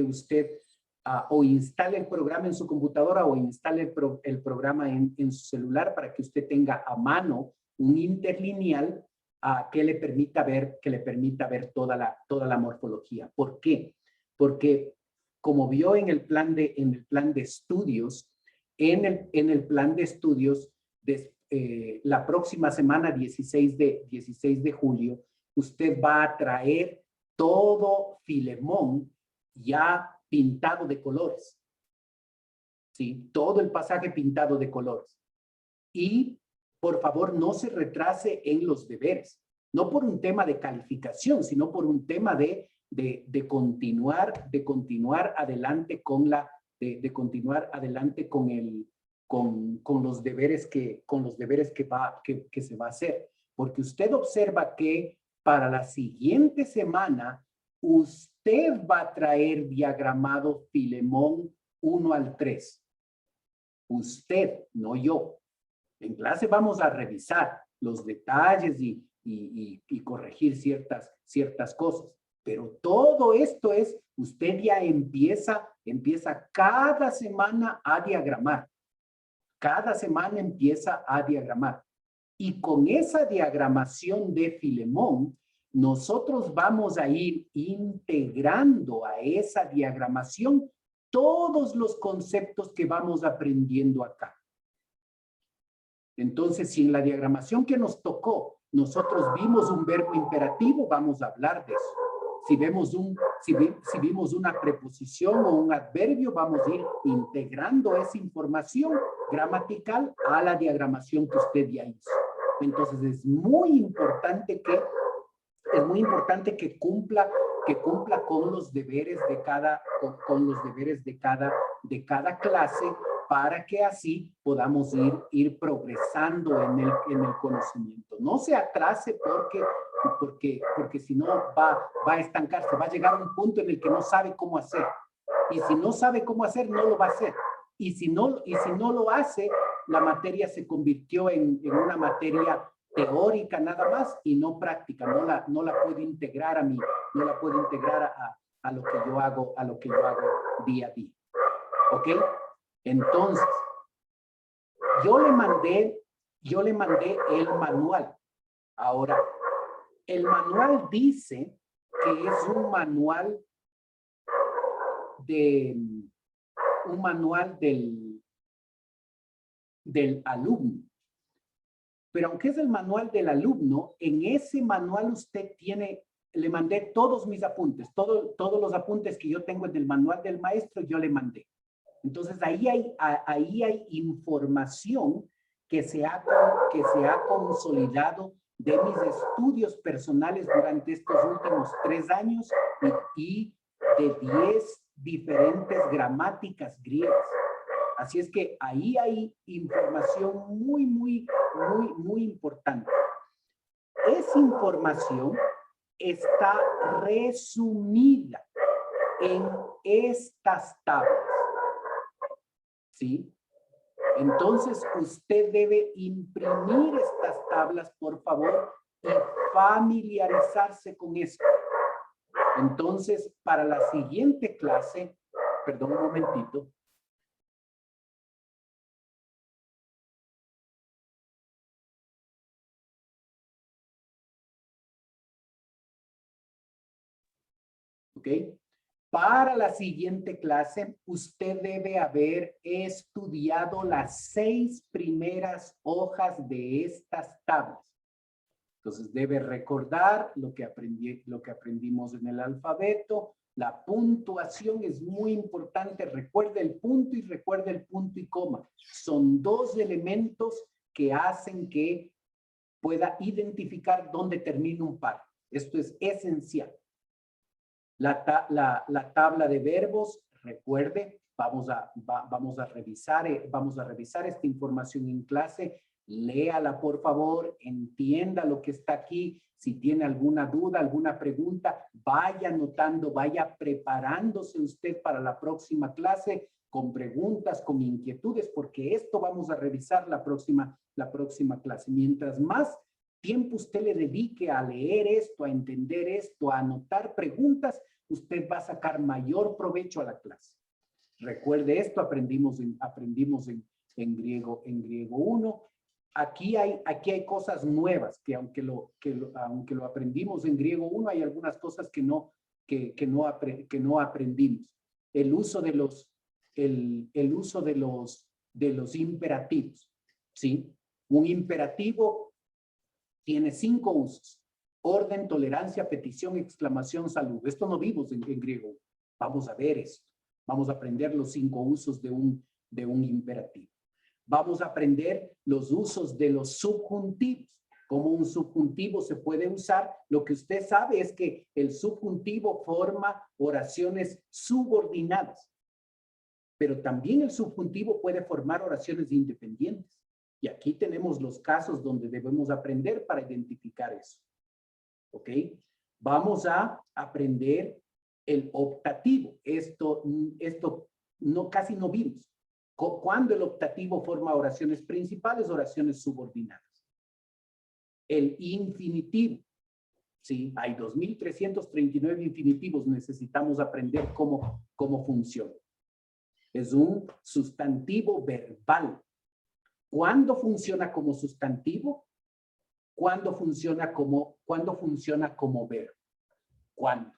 usted o instale el programa en su computadora o instale el programa en su celular para que usted tenga a mano un interlineal que le permita ver toda la morfología. ¿Por qué? Porque como vio en el plan de estudios, en el plan de estudios la próxima semana, 16 de julio, usted va a traer todo Filemón ya pintado de colores. ¿Sí? Todo el pasaje pintado de colores. Y por favor, no se retrase en los deberes. No por un tema de calificación, sino por un tema de continuar adelante con los deberes que se va a hacer. Porque usted observa que para la siguiente semana, usted va a traer diagramado Filemón 1 al 3. Usted, no yo. En clase vamos a revisar los detalles y corregir ciertas cosas. Pero todo esto usted ya empieza cada semana a diagramar. Cada semana empieza a diagramar. Y con esa diagramación de Filemón, nosotros vamos a ir integrando a esa diagramación todos los conceptos que vamos aprendiendo acá. Entonces, si en la diagramación que nos tocó, nosotros vimos un verbo imperativo, vamos a hablar de eso. Si vimos una preposición o un adverbio, vamos a ir integrando esa información gramatical a la diagramación que usted ya hizo. Entonces, es muy importante que cumpla con los deberes de cada clase, para que así podamos ir progresando en el conocimiento. No se atrase porque si no va a estancarse, va a llegar a un punto en el que no sabe cómo hacer. Y si no sabe cómo hacer, no lo va a hacer. Y si no lo hace, la materia se convirtió en una materia teórica nada más y no práctica. No la puedo integrar a mí, no la puedo integrar a lo que yo hago, día a día. ¿Ok? Entonces, yo le mandé el manual. Ahora, el manual dice que es un manual del alumno. Pero aunque es el manual del alumno, en ese manual usted tiene, le mandé todos mis apuntes, todos los apuntes que yo tengo en el manual del maestro, yo le mandé. Entonces ahí hay información que se ha consolidado de mis estudios personales durante estos últimos 3 años y de 10 diferentes gramáticas griegas. Así es que ahí hay información muy importante. Esa información está resumida en estas tablas. ¿Sí? Entonces, usted debe imprimir estas tablas, por favor, y familiarizarse con esto. Entonces, para la siguiente clase, perdón un momentito. ¿Ok? Para la siguiente clase, usted debe haber estudiado las 6 primeras hojas de estas tablas. Entonces, debe recordar lo que aprendimos en el alfabeto. La puntuación es muy importante. Recuerde el punto y recuerde el punto y coma. Son 2 elementos que hacen que pueda identificar dónde termina un párrafo. Esto es esencial. La tabla de verbos, recuerde, vamos a revisar esta información en clase. Léala, por favor, entienda lo que está aquí. Si tiene alguna duda, alguna pregunta, vaya anotando, vaya preparándose usted para la próxima clase con preguntas, con inquietudes, porque esto vamos a revisar la próxima clase. Mientras más tiempo usted le dedique a leer esto, a entender esto, a anotar preguntas, usted va a sacar mayor provecho a la clase. Recuerde esto, aprendimos en griego 1. Aquí hay cosas nuevas que aunque lo aprendimos en griego 1, hay algunas cosas que no aprendimos. El uso de los imperativos, ¿sí? Un imperativo tiene 5 usos: orden, tolerancia, petición, exclamación, salud. Esto no vimos en griego. Vamos a ver esto. Vamos a aprender los 5 usos de un imperativo. Vamos a aprender los usos de los subjuntivos. Cómo un subjuntivo se puede usar. Lo que usted sabe es que el subjuntivo forma oraciones subordinadas. Pero también el subjuntivo puede formar oraciones independientes. Y aquí tenemos los casos donde debemos aprender para identificar eso. ¿Ok? Vamos a aprender el optativo. Esto casi no vimos. Cuando el optativo forma oraciones principales, oraciones subordinadas. El infinitivo. Sí, hay 2.339 infinitivos. Necesitamos aprender cómo funciona. Es un sustantivo verbal. ¿Cuándo funciona como sustantivo? ¿Cuándo funciona como verbo? ¿Cuándo?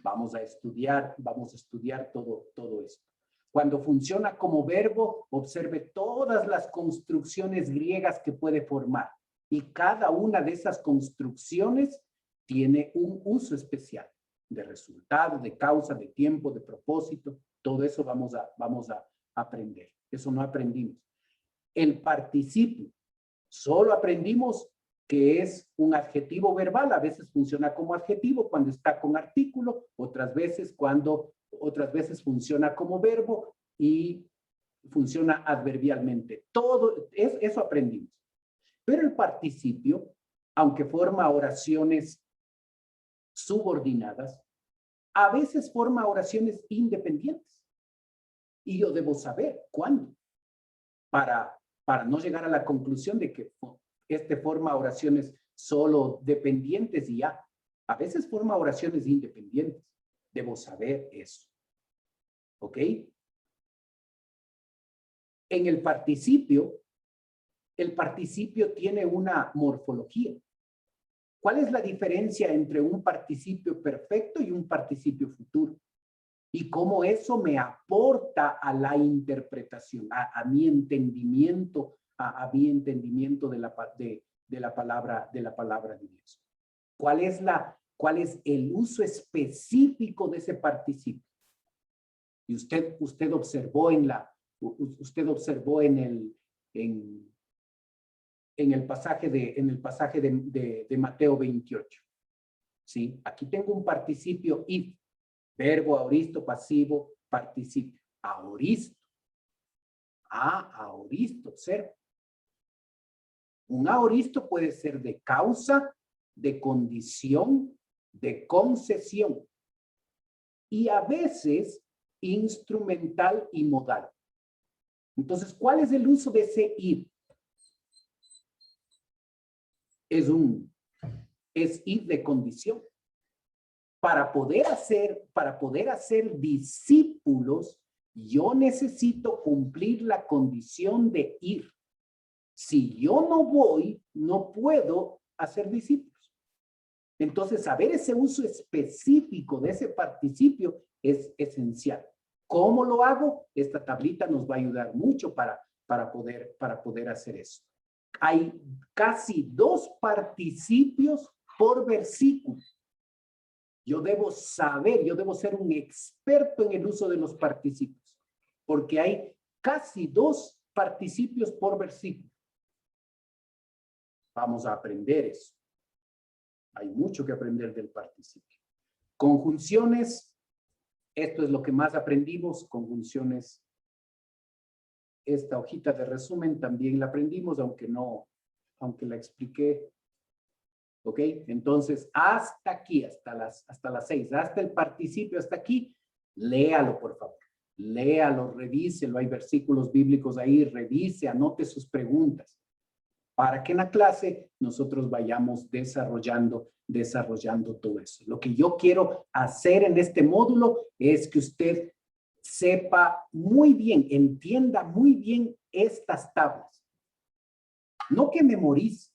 Vamos a estudiar todo esto. Cuando funciona como verbo, observe todas las construcciones griegas que puede formar. Y cada una de esas construcciones tiene un uso especial. De resultado, de causa, de tiempo, de propósito. Todo eso vamos a aprender. Eso no aprendimos. El participio. Solo aprendimos que es un adjetivo verbal. A veces funciona como adjetivo cuando está con artículo, otras veces funciona como verbo y funciona adverbialmente. Todo eso aprendimos. Pero el participio, aunque forma oraciones subordinadas, a veces forma oraciones independientes. Y yo debo saber cuándo, para no llegar a la conclusión de que forma oraciones solo dependientes y ya. A veces forma oraciones independientes. Debo saber eso. ¿Ok? En el participio tiene una morfología. ¿Cuál es la diferencia entre un participio perfecto y un participio futuro? y cómo eso me aporta a la interpretación, a mi entendimiento, a mi entendimiento de la palabra de Dios. ¿Cuál es el uso específico de ese participio? Y usted observó en el pasaje de Mateo 28. ¿Sí? Aquí tengo un participio if, verbo aoristo, pasivo, participio. Aoristo. Aoristo, observa. Un aoristo puede ser de causa, de condición, de concesión. Y a veces instrumental y modal. Entonces, ¿cuál es el uso de ese if? Es if de condición. Para poder hacer discípulos, yo necesito cumplir la condición de ir. Si yo no voy, no puedo hacer discípulos. Entonces, saber ese uso específico de ese participio es esencial. ¿Cómo lo hago? Esta tablita nos va a ayudar mucho para poder hacer eso. Hay casi 2 participios por versículo. Yo debo ser un experto en el uso de los participios, porque hay casi 2 participios por versículo. Vamos a aprender eso. Hay mucho que aprender del participio. Conjunciones, esto es lo que más aprendimos, conjunciones. Esta hojita de resumen también la aprendimos, aunque la expliqué. ¿Ok? Entonces, hasta aquí, hasta las 6, hasta el participio, hasta aquí, léalo, por favor. Léalo, revíselo, hay versículos bíblicos ahí, revise, anote sus preguntas, para que en la clase nosotros vayamos desarrollando todo eso. Lo que yo quiero hacer en este módulo es que usted sepa muy bien, entienda muy bien estas tablas. No que memorice.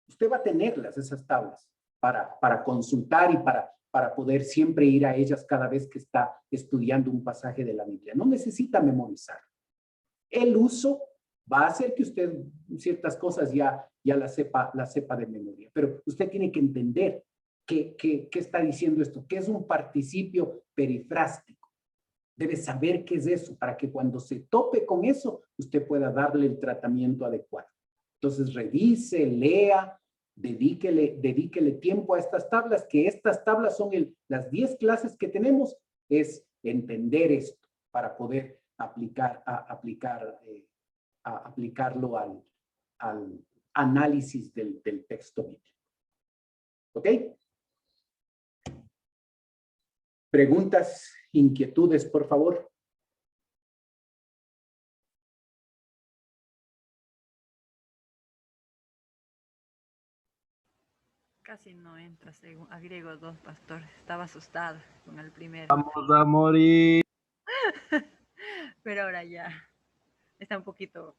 Usted va a tenerlas, esas tablas, para consultar y para poder siempre ir a ellas cada vez que está estudiando un pasaje de la Biblia. No necesita memorizar. El uso va a hacer que usted ciertas cosas ya las sepa de memoria. Pero usted tiene que entender qué está diciendo esto, qué es un participio perifrástico. Debe saber qué es eso para que cuando se tope con eso, usted pueda darle el tratamiento adecuado. Entonces, revise, lea, dedíquele tiempo a estas tablas, que estas tablas son las 10 clases que tenemos, es entender esto para poder aplicarlo al análisis del texto bíblico. ¿Ok? Preguntas, inquietudes, por favor. Casi no entra, según agrego 2, pastor. Estaba asustada con el primero. Vamos a morir. Pero ahora ya está un poquito